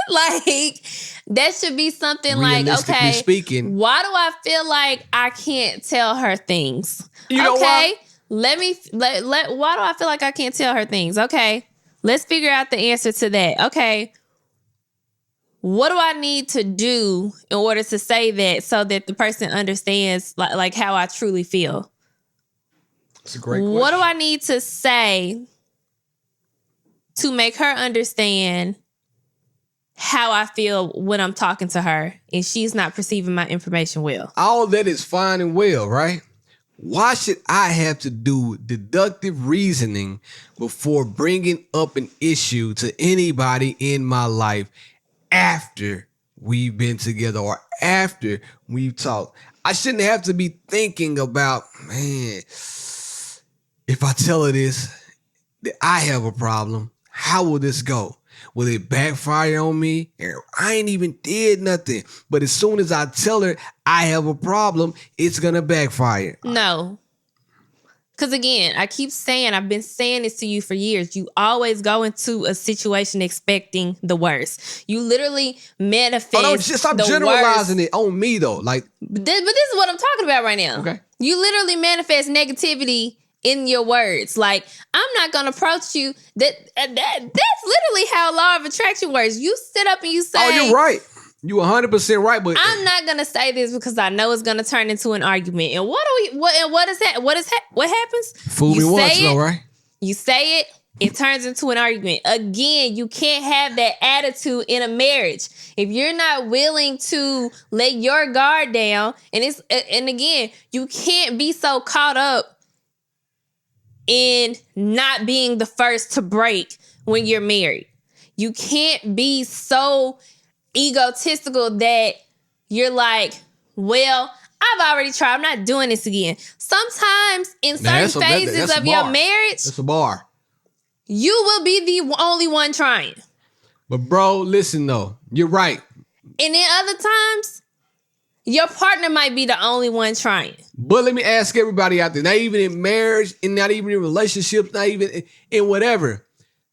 [SPEAKER 2] Like that should be something like, okay,
[SPEAKER 1] speaking,
[SPEAKER 2] why do I feel like I can't tell her things?
[SPEAKER 1] You know why?
[SPEAKER 2] Why do I feel like I can't tell her things? Okay, let's figure out the answer to that. Okay, what do I need to do in order to say that so that the person understands like how I truly feel?
[SPEAKER 1] That's a great question.
[SPEAKER 2] What do I need to say to make her understand how I feel when I'm talking to her and she's not perceiving my information well?
[SPEAKER 1] All that is fine and well, right? Why should I have to do deductive reasoning before bringing up an issue to anybody in my life after we've been together or after we've talked? I shouldn't have to be thinking about, man, if I tell her this, that I have a problem, how will this go? Will it backfire on me? And I ain't even did nothing. But as soon as I tell her I have a problem, it's going to backfire.
[SPEAKER 2] No. Because again, I keep saying, I've been saying this to you for years. You always go into a situation expecting the worst. You literally manifest
[SPEAKER 1] just stop generalizing it on me though. Like,
[SPEAKER 2] but this is what I'm talking about right now.
[SPEAKER 1] Okay.
[SPEAKER 2] You literally manifest negativity in your words. Like, I'm not gonna approach you. That's literally how law of attraction works. You sit up and you say,
[SPEAKER 1] "Oh, you're right. You 100% right." But
[SPEAKER 2] I'm not gonna say this because I know it's gonna turn into an argument. And what happens?
[SPEAKER 1] Fool me once, though, right?
[SPEAKER 2] You say it. It turns into an argument. Again, you can't have that attitude in a marriage. If you're not willing to let your guard down, and again, you can't be so caught up in not being the first to break when you're married. You can't be so egotistical that you're like, well, I've already tried. I'm not doing this again. Sometimes in certain phases of your marriage,
[SPEAKER 1] it's a bar.
[SPEAKER 2] You will be the only one trying.
[SPEAKER 1] But bro, listen though. You're right.
[SPEAKER 2] And then other times, your partner might be the only one trying.
[SPEAKER 1] But let me ask everybody out there, not even in marriage, and not even in relationships, not even in whatever.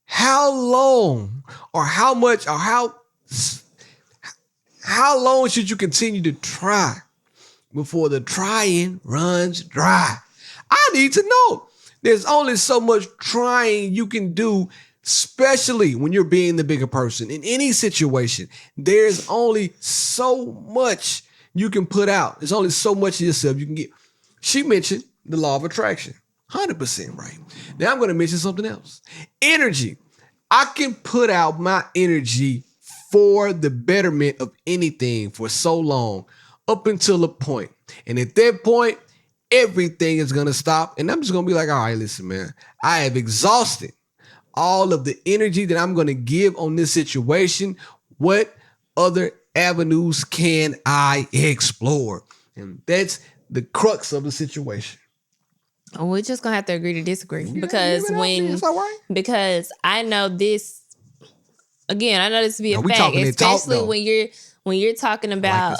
[SPEAKER 1] How long or how much or how long should you continue to try before the trying runs dry? I need to know. There's only so much trying you can do, especially when you're being the bigger person. In any situation, there's only so much you can put out. There's only so much of yourself you can get. She mentioned the law of attraction. 100% right. Now I'm going to mention something else. Energy. I can put out my energy for the betterment of anything for so long, up until a point. And at that point, everything is going to stop. And I'm just going to be like, all right, listen, man, I have exhausted all of the energy that I'm going to give on this situation. What other avenues can I explore? And that's the crux of the situation.
[SPEAKER 2] We're just going to have to agree to disagree. Because because I know this, again, I know this to be a fact, especially when you're talking about,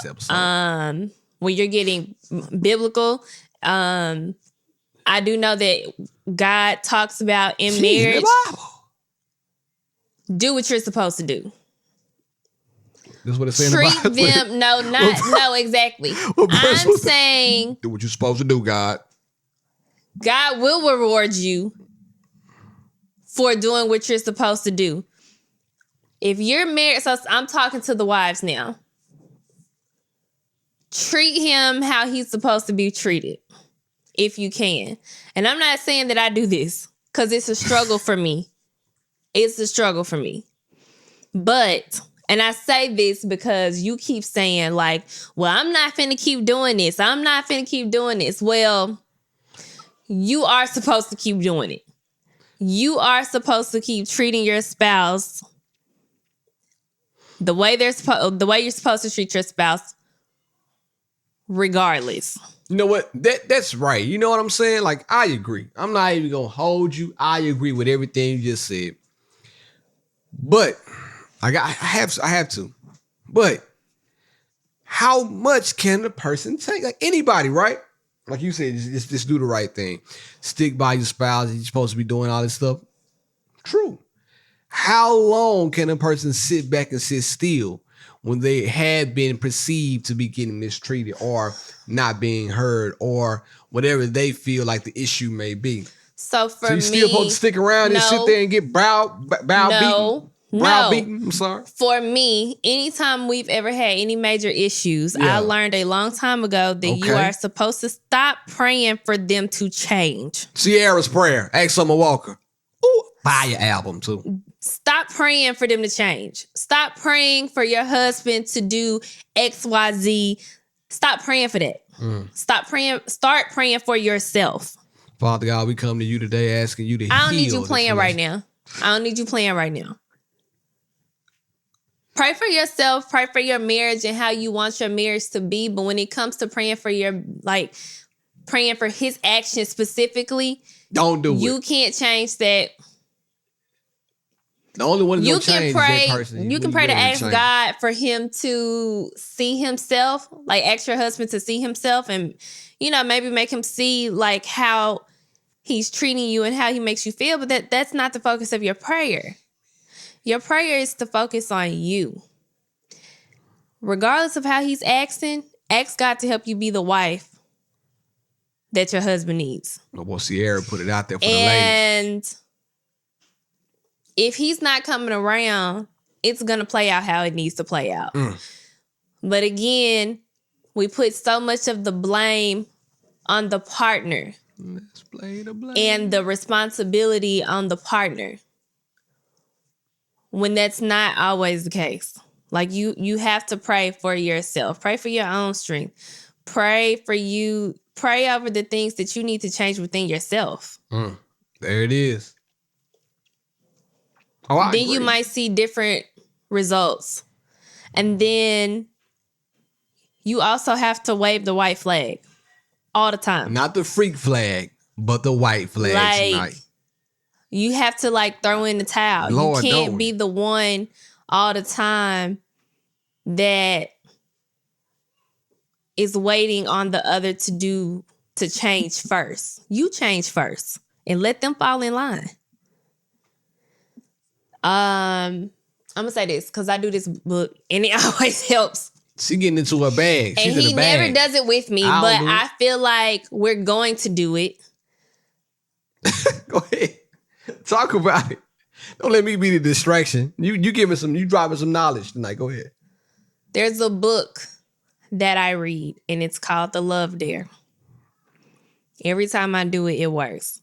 [SPEAKER 2] when you're getting biblical. I do know that God talks about in marriage, do what you're supposed to do.
[SPEAKER 1] That's what it's saying.
[SPEAKER 2] Treat them. No, exactly. I'm saying,
[SPEAKER 1] do what you're supposed to do, God.
[SPEAKER 2] God will reward you for doing what you're supposed to do. If you're married, so I'm talking to the wives now. Treat him how he's supposed to be treated, if you can. And I'm not saying that I do this because it's a struggle for me. It's a struggle for me. But, and I say this because you keep saying like, well, I'm not finna keep doing this. I'm not finna keep doing this. Well, you are supposed to keep doing it. You are supposed to keep treating your spouse the way you're supposed to treat your spouse, regardless.
[SPEAKER 1] You know what? That's right. You know what I'm saying? Like, I agree. I'm not even gonna hold you. I agree with everything you just said. But I have to. But how much can a person take? Like anybody, right? Like you said, just do the right thing. Stick by your spouse. You're supposed to be doing all this stuff. True. How long can a person sit back and sit still when they have been perceived to be getting mistreated or not being heard or whatever they feel like the issue may be?
[SPEAKER 2] So
[SPEAKER 1] you still supposed to stick around and sit there and get brow beaten? I'm sorry.
[SPEAKER 2] For me, anytime we've ever had any major issues, I learned a long time ago that you are supposed to stop praying for them to change.
[SPEAKER 1] Sierra's Prayer. Ask Summer Walker. Ooh, buy your album too.
[SPEAKER 2] Stop praying for them to change. Stop praying for your husband to do X, Y, Z. Stop praying for that. Stop praying. Start praying for yourself.
[SPEAKER 1] Father God, we come to you today asking you to heal.
[SPEAKER 2] I don't need you playing right now. I don't need you playing right now. Pray for yourself, pray for your marriage and how you want your marriage to be. But when it comes to praying for your, like, praying for his actions specifically,
[SPEAKER 1] don't do it.
[SPEAKER 2] You can't change that.
[SPEAKER 1] The only one that's going to change is that person.
[SPEAKER 2] You can pray to ask God for him to see himself, like ask your husband to see himself and, maybe make him see like how he's treating you and how he makes you feel. But that's not the focus of your prayer. Your prayer is to focus on you. Regardless of how he's acting, ask God to help you be the wife that your husband needs.
[SPEAKER 1] Well, Sierra put it out there for the ladies.
[SPEAKER 2] And if he's not coming around, it's going to play out how it needs to play out. But again, we put so much of the blame on the partner.
[SPEAKER 1] Let's play the blame.
[SPEAKER 2] And the responsibility on the partner. When that's not always the case. Like you have to pray for yourself. Pray for your own strength. Pray for you. Pray over the things that you need to change within yourself.
[SPEAKER 1] There it is.
[SPEAKER 2] Then you might see different results. And then you also have to wave the white flag all the time.
[SPEAKER 1] Not the freak flag, but the white flag tonight.
[SPEAKER 2] You have to throw in the towel.
[SPEAKER 1] Lord,
[SPEAKER 2] you can't be the one all the time that is waiting on the other to change first. You change first and let them fall in line. I'm gonna say this because I do this book and it always helps.
[SPEAKER 1] She getting into her bag.
[SPEAKER 2] And he never does it with me, but I feel like we're going to do it.
[SPEAKER 1] Go ahead. Talk about it. Don't let me be the distraction. You dropping some knowledge tonight. Go ahead.
[SPEAKER 2] There's a book that I read and it's called The Love Dare. Every time I do it, it works.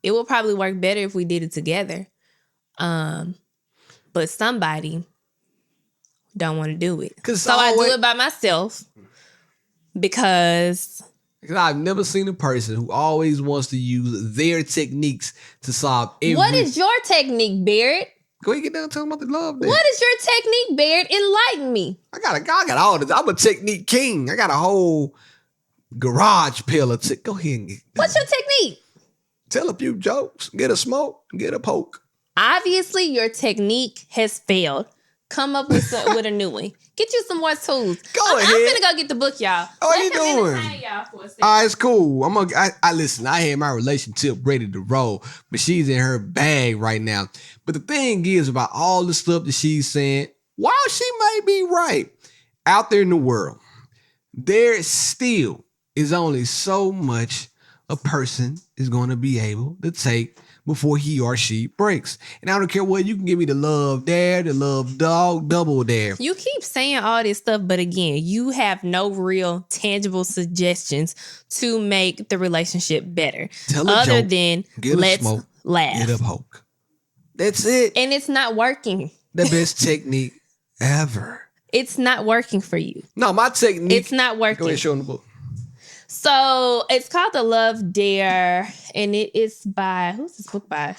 [SPEAKER 2] It will probably work better if we did it together. But somebody don't want to do it. So I do it by myself because
[SPEAKER 1] I've never seen a person who always wants to use their techniques to solve every...
[SPEAKER 2] What is your technique, Barrett?
[SPEAKER 1] Go ahead, get down and tell them about the love there.
[SPEAKER 2] What is your technique, Barrett? Enlighten me.
[SPEAKER 1] I got all this. I'm a technique king. I got a whole garage pillar. Go ahead and
[SPEAKER 2] what's your technique?
[SPEAKER 1] Tell a few jokes, get a smoke, get a poke.
[SPEAKER 2] Obviously, your technique has failed. Come up with a new one. Get you some more tools.
[SPEAKER 1] Go ahead.
[SPEAKER 2] I'm gonna go get the book, y'all.
[SPEAKER 1] What are you doing?
[SPEAKER 2] Y'all for a second.
[SPEAKER 1] All right, it's cool. I listen. I had my relationship ready to roll, but she's in her bag right now. But the thing is about all the stuff that she's saying, while she may be right, out there in the world, there still is only so much a person is going to be able to take before he or she breaks. And I don't care what, you can give me the love dare, the love dog, double dare.
[SPEAKER 2] You keep saying all this stuff, but again, you have no real tangible suggestions to make the relationship better.
[SPEAKER 1] Tell a
[SPEAKER 2] other
[SPEAKER 1] joke,
[SPEAKER 2] than
[SPEAKER 1] get
[SPEAKER 2] let's
[SPEAKER 1] a smoke,
[SPEAKER 2] laugh.
[SPEAKER 1] get a poke. That's it.
[SPEAKER 2] And it's not working.
[SPEAKER 1] The best technique ever.
[SPEAKER 2] It's not working for you.
[SPEAKER 1] No, my technique.
[SPEAKER 2] It's not working.
[SPEAKER 1] Go ahead and show them the book.
[SPEAKER 2] So it's called The Love Dare, and it is by, who's this book by?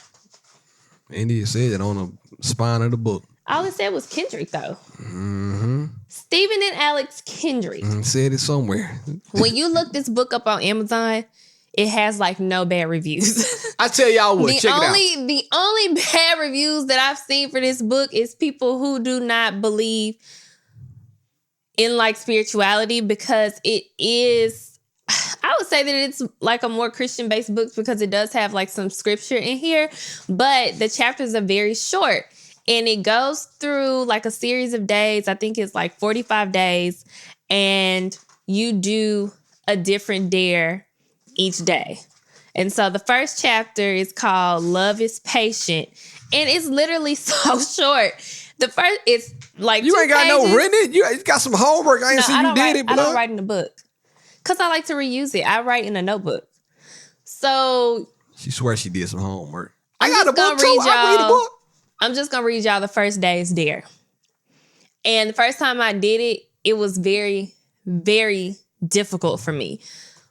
[SPEAKER 1] India said it on the spine of the book.
[SPEAKER 2] All it said was Kendrick, though.
[SPEAKER 1] Mm-hmm.
[SPEAKER 2] Stephen and Alex Kendrick.
[SPEAKER 1] Said it somewhere.
[SPEAKER 2] When you look this book up on Amazon, it has no bad reviews.
[SPEAKER 1] I tell y'all what, check it out.
[SPEAKER 2] The only bad reviews that I've seen for this book is people who do not believe in spirituality, because it is, I would say that it's a more Christian-based book because it does have some scripture in here, but the chapters are very short and it goes through a series of days. I think it's 45 days, and you do a different dare each day. And so the first chapter is called Love is Patient, and it's literally so short. The first, it's
[SPEAKER 1] you ain't got
[SPEAKER 2] pages.
[SPEAKER 1] no written. You got some homework. I ain't see you did it, but
[SPEAKER 2] I don't write in the book. Because I like to reuse it. I write in a notebook. So
[SPEAKER 1] she swears she did some homework.
[SPEAKER 2] I got a book too. I read a book. I'm just going to read y'all the first day's dare. And the first time I did it, it was very, very difficult for me.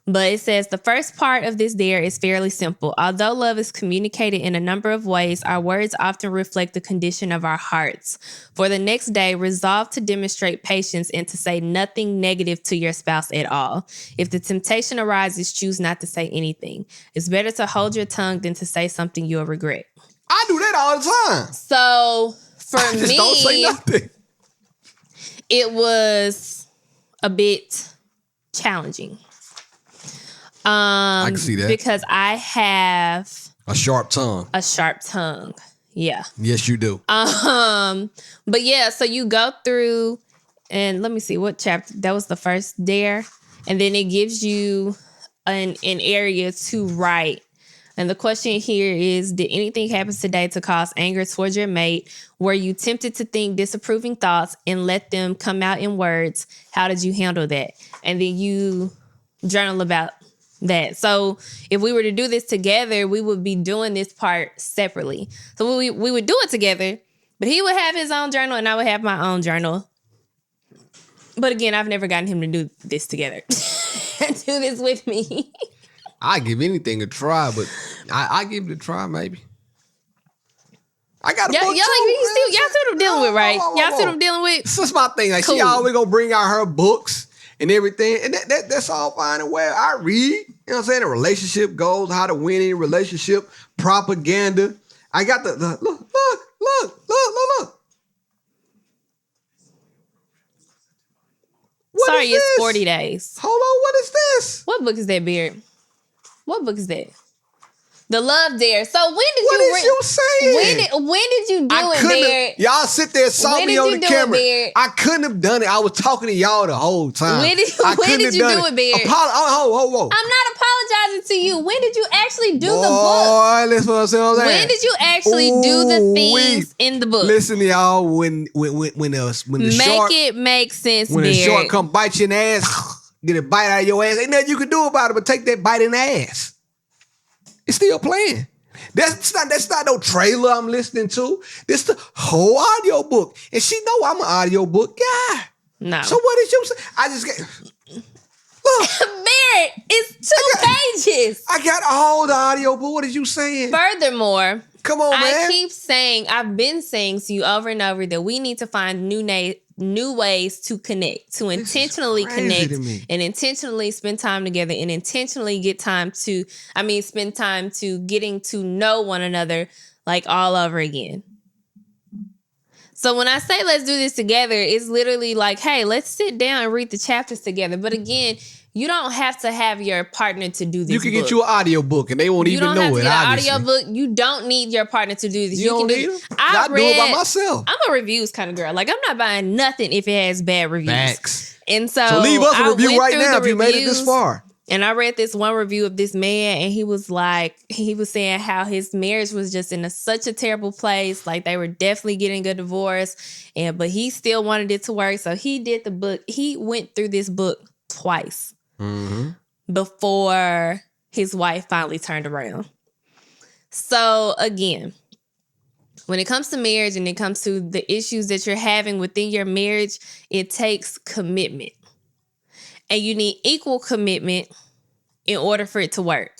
[SPEAKER 2] But it says the first part of this dare is fairly simple. Although love is communicated in a number of ways, our words often reflect the condition of our hearts. For the next day, resolve to demonstrate patience and to say nothing negative to your spouse at all. If the temptation arises, choose not to say anything. It's better to hold your tongue than to say something you'll regret.
[SPEAKER 1] I do that all the time.
[SPEAKER 2] So for
[SPEAKER 1] I just don't say nothing.
[SPEAKER 2] It was a bit challenging.
[SPEAKER 1] I can see that.
[SPEAKER 2] Because I have
[SPEAKER 1] a sharp tongue.
[SPEAKER 2] Yeah.
[SPEAKER 1] Yes, you do.
[SPEAKER 2] But yeah, so you go through and let me see what chapter. That was the first dare. And then it gives you an area to write. And the question here is, did anything happen today to cause anger towards your mate? Were you tempted to think disapproving thoughts and let them come out in words? How did you handle that? And then you journal about that. So if we were to do this together, we would be doing this part separately. So we would do it together, but he would have his own journal and I would have my own journal. But again, I've never gotten him to do this together. Do this with me.
[SPEAKER 1] I give anything a try, but I give it a try maybe. I got a book too.
[SPEAKER 2] Y'all see what I'm dealing with, right? Y'all see what I'm dealing with?
[SPEAKER 1] This is my thing. Like cool. She always gonna bring out her books and everything, and that's all fine and well. I read, you know what I'm saying? The relationship goals, how to win in a relationship, propaganda. I got the look.
[SPEAKER 2] Sorry, it's 40 days.
[SPEAKER 1] Hold on, what is this?
[SPEAKER 2] What book is that, Beard? What book is that? The Love Dare. So when did
[SPEAKER 1] what is you saying?
[SPEAKER 2] When did you do it, Beard?
[SPEAKER 1] Y'all sit there and saw me on the camera. I couldn't have done it. I was talking to y'all the whole time.
[SPEAKER 2] When did you do it, Beard?
[SPEAKER 1] Whoa.
[SPEAKER 2] I'm not apologizing to you. When did you actually do the book?
[SPEAKER 1] Boy, listen what I'm saying.
[SPEAKER 2] When did you actually do the things in the book?
[SPEAKER 1] Listen, y'all. When the shark
[SPEAKER 2] make sense,
[SPEAKER 1] when
[SPEAKER 2] Beard.
[SPEAKER 1] the shark come bite you in the ass, get a bite out of your ass. Ain't nothing you can do about it but take that bite in the ass. It's still playing. That's not no trailer I'm listening to. This the whole audio book. And she know I'm an audio book guy.
[SPEAKER 2] No.
[SPEAKER 1] So what did you say? I just get look.
[SPEAKER 2] Barrett, it's 2 pages.
[SPEAKER 1] I got a whole audio book. What is you saying?
[SPEAKER 2] Furthermore,
[SPEAKER 1] come on, man.
[SPEAKER 2] I've been saying to you over and over that we need to find new ways to connect, to intentionally connect and intentionally spend time together and intentionally spend time to getting to know one another like all over again. So when I say let's do this together, it's literally like, hey, let's sit down and read the chapters together. But again, you don't have to have your partner to do this.
[SPEAKER 1] You can get you an audio book and they won't even know it. You don't have to get an audio book.
[SPEAKER 2] You don't need your partner to do this.
[SPEAKER 1] You don't need them? I do it by myself.
[SPEAKER 2] I'm a reviews kind of girl. Like, I'm not buying nothing if it has bad reviews.
[SPEAKER 1] Facts.
[SPEAKER 2] And so
[SPEAKER 1] leave us a review right now if you made it this far.
[SPEAKER 2] And I read this one review of this man, and he was saying how his marriage was just in such a terrible place. Like, they were definitely getting a divorce, but he still wanted it to work. So he did the book. He went through this book twice before his wife finally turned around. So again, when it comes to marriage and it comes to the issues that you're having within your marriage, it takes commitment. And you need equal commitment in order for it to work.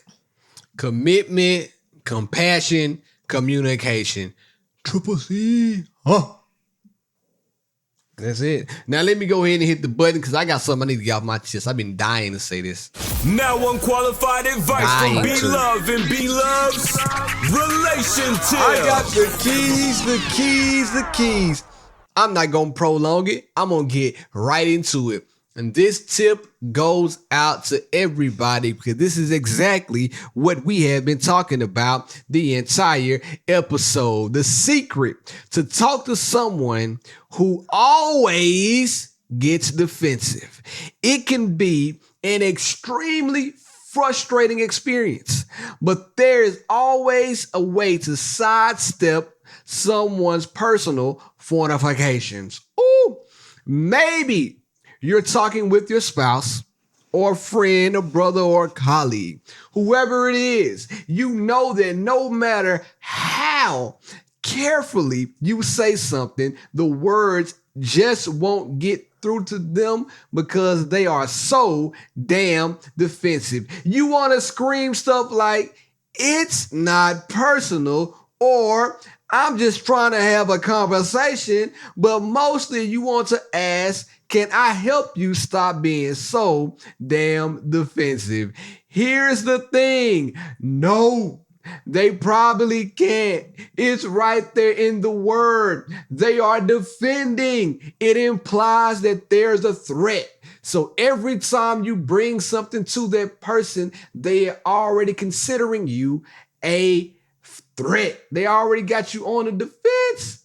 [SPEAKER 1] Commitment, compassion, communication. Triple C. Huh? That's it. Now let me go ahead and hit the button because I got something I need to get off my chest. I've been dying to say this.
[SPEAKER 3] Now unqualified advice from B-Love and B-Love's relationTIP.
[SPEAKER 1] I got the keys. I'm not going to prolong it. I'm going to get right into it. And this tip goes out to everybody because this is exactly what we have been talking about the entire episode. The secret to talk to someone who always gets defensive. It can be an extremely frustrating experience, but there is always a way to sidestep someone's personal fortifications. Ooh, maybe you're talking with your spouse or a friend, a brother, or a colleague, whoever it is. You know that no matter how carefully you say something, the words just won't get through to them because they are so damn defensive. You want to scream stuff like, it's not personal, or I'm just trying to have a conversation, but mostly you want to ask, can I help you stop being so damn defensive? Here's the thing. No, they probably can't. It's right there in the word. They are defending. It implies that there's a threat. So every time you bring something to that person, they are already considering you a threat. They already got you on the defense.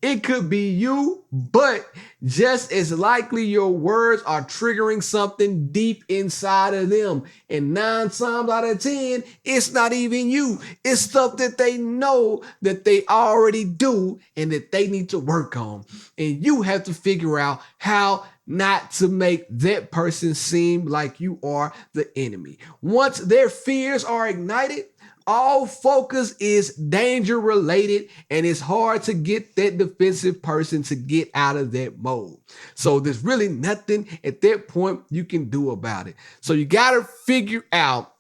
[SPEAKER 1] It could be you, but just as likely your words are triggering something deep inside of them. And 9 times out of 10, it's not even you. It's stuff that they know that they already do and that they need to work on. And you have to figure out how not to make that person seem like you are the enemy. Once their fears are ignited, all focus is danger related, and it's hard to get that defensive person to get out of that mode. So there's really nothing at that point you can do about it. So you got to figure out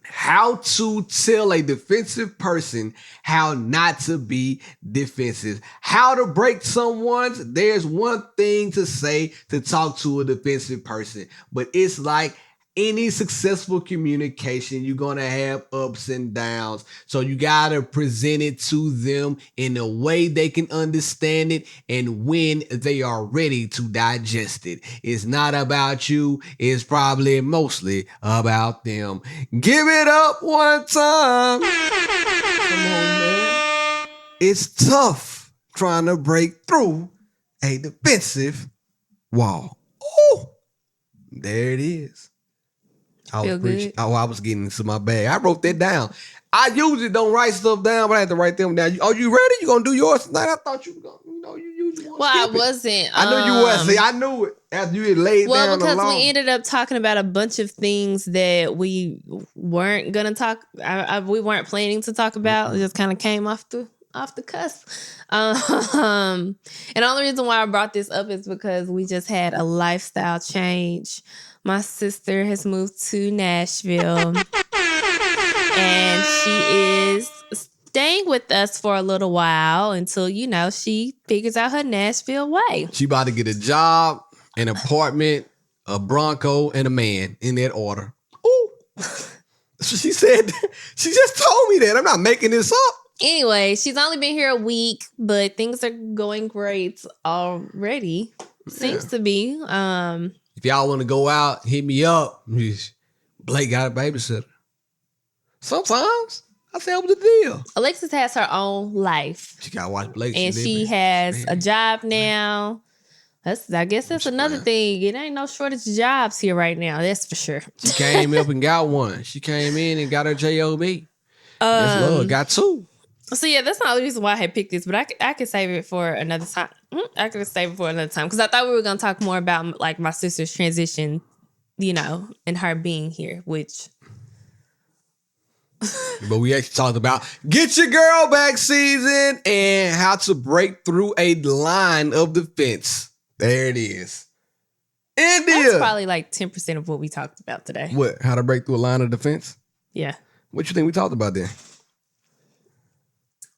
[SPEAKER 1] how to tell a defensive person how not to be defensive. How to break someone's. There's one thing to say to talk to a defensive person, but it's like any successful communication, you're going to have ups and downs. So you got to present it to them in a way they can understand it and when they are ready to digest it. It's not about you. It's probably mostly about them. Give it up one time. Come on, man. It's tough trying to break through a defensive wall. Oh, there it is. I was getting into my bag. I wrote that down. I usually don't write stuff down, but I had to write them down. Are you ready? You gonna do yours tonight? I thought you were gonna, you usually want to skip
[SPEAKER 2] I wasn't.
[SPEAKER 1] I know you was. See, I knew it after you had laid down.
[SPEAKER 2] Well, because we ended up talking about a bunch of things that we weren't gonna talk. We weren't planning to talk about. It just kind of came off the cusp. And the only reason why I brought this up is because we just had a lifestyle change. My sister has moved to Nashville and she is staying with us for a little while until, she figures out her Nashville way.
[SPEAKER 1] She about to get a job, an apartment, a Bronco, and a man in that order. Ooh. She said, she just told me that. I'm not making this up.
[SPEAKER 2] Anyway, she's only been here a week, but things are going great already. Seems to be.
[SPEAKER 1] If y'all want to go out, hit me up. Blake got a babysitter. Sometimes I say, what the deal?
[SPEAKER 2] Alexis has her own life.
[SPEAKER 1] She got to watch Blake.
[SPEAKER 2] And she has a job now. I guess that's another thing. It ain't no shortage of jobs here right now. That's for sure.
[SPEAKER 1] She came up and got one. She came in and got her job. That's love. Got 2.
[SPEAKER 2] So yeah, that's not the reason why I had picked this, but I could save it for another time. Because I thought we were going to talk more about like my sister's transition, and her being here, which.
[SPEAKER 1] But we actually talked about get your girl back season and how to break through a line of defense. There it is. India.
[SPEAKER 2] That's probably like 10% of what we talked about today.
[SPEAKER 1] What? How to break through a line of defense?
[SPEAKER 2] Yeah.
[SPEAKER 1] What you think we talked about then?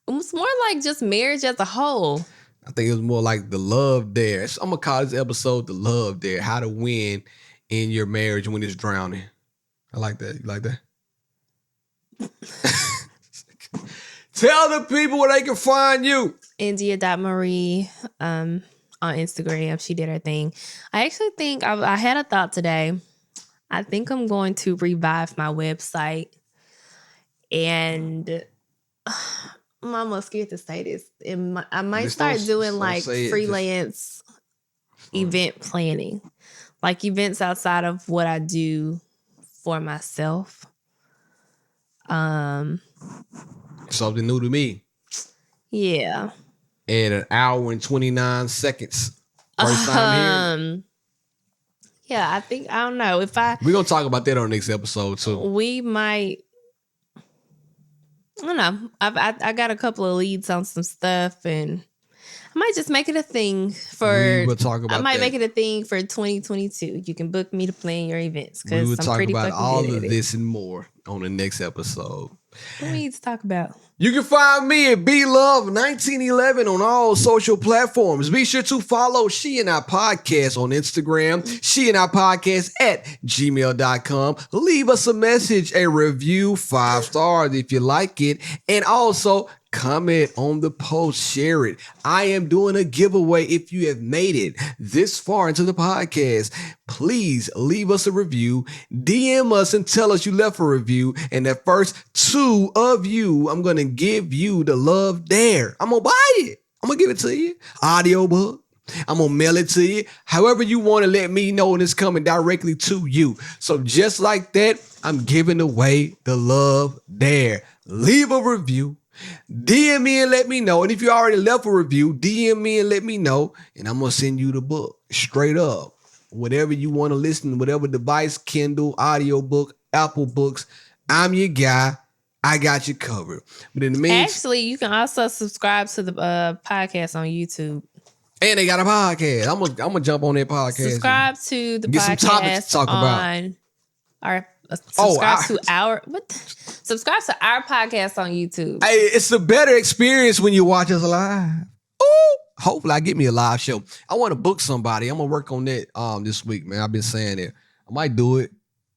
[SPEAKER 2] It was more like just marriage as a whole.
[SPEAKER 1] I think it was more like the love dare. So I'm going to call this episode the love dare. How to win in your marriage when it's drowning. I like that. You like that? Tell the people where they can find you.
[SPEAKER 2] India.Marie on Instagram. She did her thing. I actually think I had a thought today. I think I'm going to revive my website. And I'm almost scared to say this. I might start doing like freelance event planning. Like events outside of what I do for myself.
[SPEAKER 1] Something new to me.
[SPEAKER 2] Yeah.
[SPEAKER 1] At 1 hour and 29 seconds. First time here.
[SPEAKER 2] Yeah, I don't know.
[SPEAKER 1] We're going to talk about that on the next episode too.
[SPEAKER 2] We might. I don't know. I got a couple of leads on some stuff, and I might just make it a thing for.
[SPEAKER 1] We will talk about.
[SPEAKER 2] I might
[SPEAKER 1] that.
[SPEAKER 2] make it a thing for 2022. You can book me to play in your events
[SPEAKER 1] We will
[SPEAKER 2] because I'm
[SPEAKER 1] talk
[SPEAKER 2] pretty
[SPEAKER 1] about
[SPEAKER 2] fucking
[SPEAKER 1] all
[SPEAKER 2] good
[SPEAKER 1] of
[SPEAKER 2] at
[SPEAKER 1] this and more on the next episode.
[SPEAKER 2] What we need to talk about?
[SPEAKER 1] You can find me at BLove1911 on all social platforms. Be sure to follow She and I Podcast on Instagram, She and I Podcast at gmail.com. Leave us a message, a review, 5 stars if you like it, and also comment on the post, share it. I am doing a giveaway if you have made it this far into the podcast. Please leave us a review, DM us and tell us you left a review, and the first 2 of you, I'm going to give you the love there. I'm going to buy it. I'm going to give it to you. Audiobook. I'm going to mail it to you. However you want to let me know, and it's coming directly to you. So just like that, I'm giving away the love there. Leave a review. DM me and let me know. And if you already left a review, DM me and let me know. And I'm going to send you the book straight up. Whatever you want to listen, whatever device, Kindle, audiobook, Apple Books, I'm your guy. I got you covered. But in the meantime,
[SPEAKER 2] actually, you can also subscribe to the podcast on YouTube.
[SPEAKER 1] And they got a podcast. I'm gonna jump on their podcast.
[SPEAKER 2] Subscribe to the
[SPEAKER 1] Get
[SPEAKER 2] podcast
[SPEAKER 1] some topics to talk about.
[SPEAKER 2] Our subscribe to our podcast on YouTube.
[SPEAKER 1] Hey, it's a better experience when you watch us live. Ooh, hopefully I get me a live show. I want to book somebody. I'm gonna work on that this week, man. I've been saying it. I might do it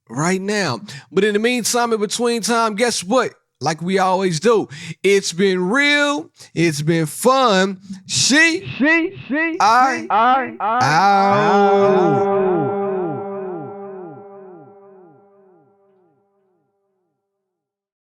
[SPEAKER 1] right now. But in the meantime, in between time, guess what? Like we always do. It's been real. It's been fun. I.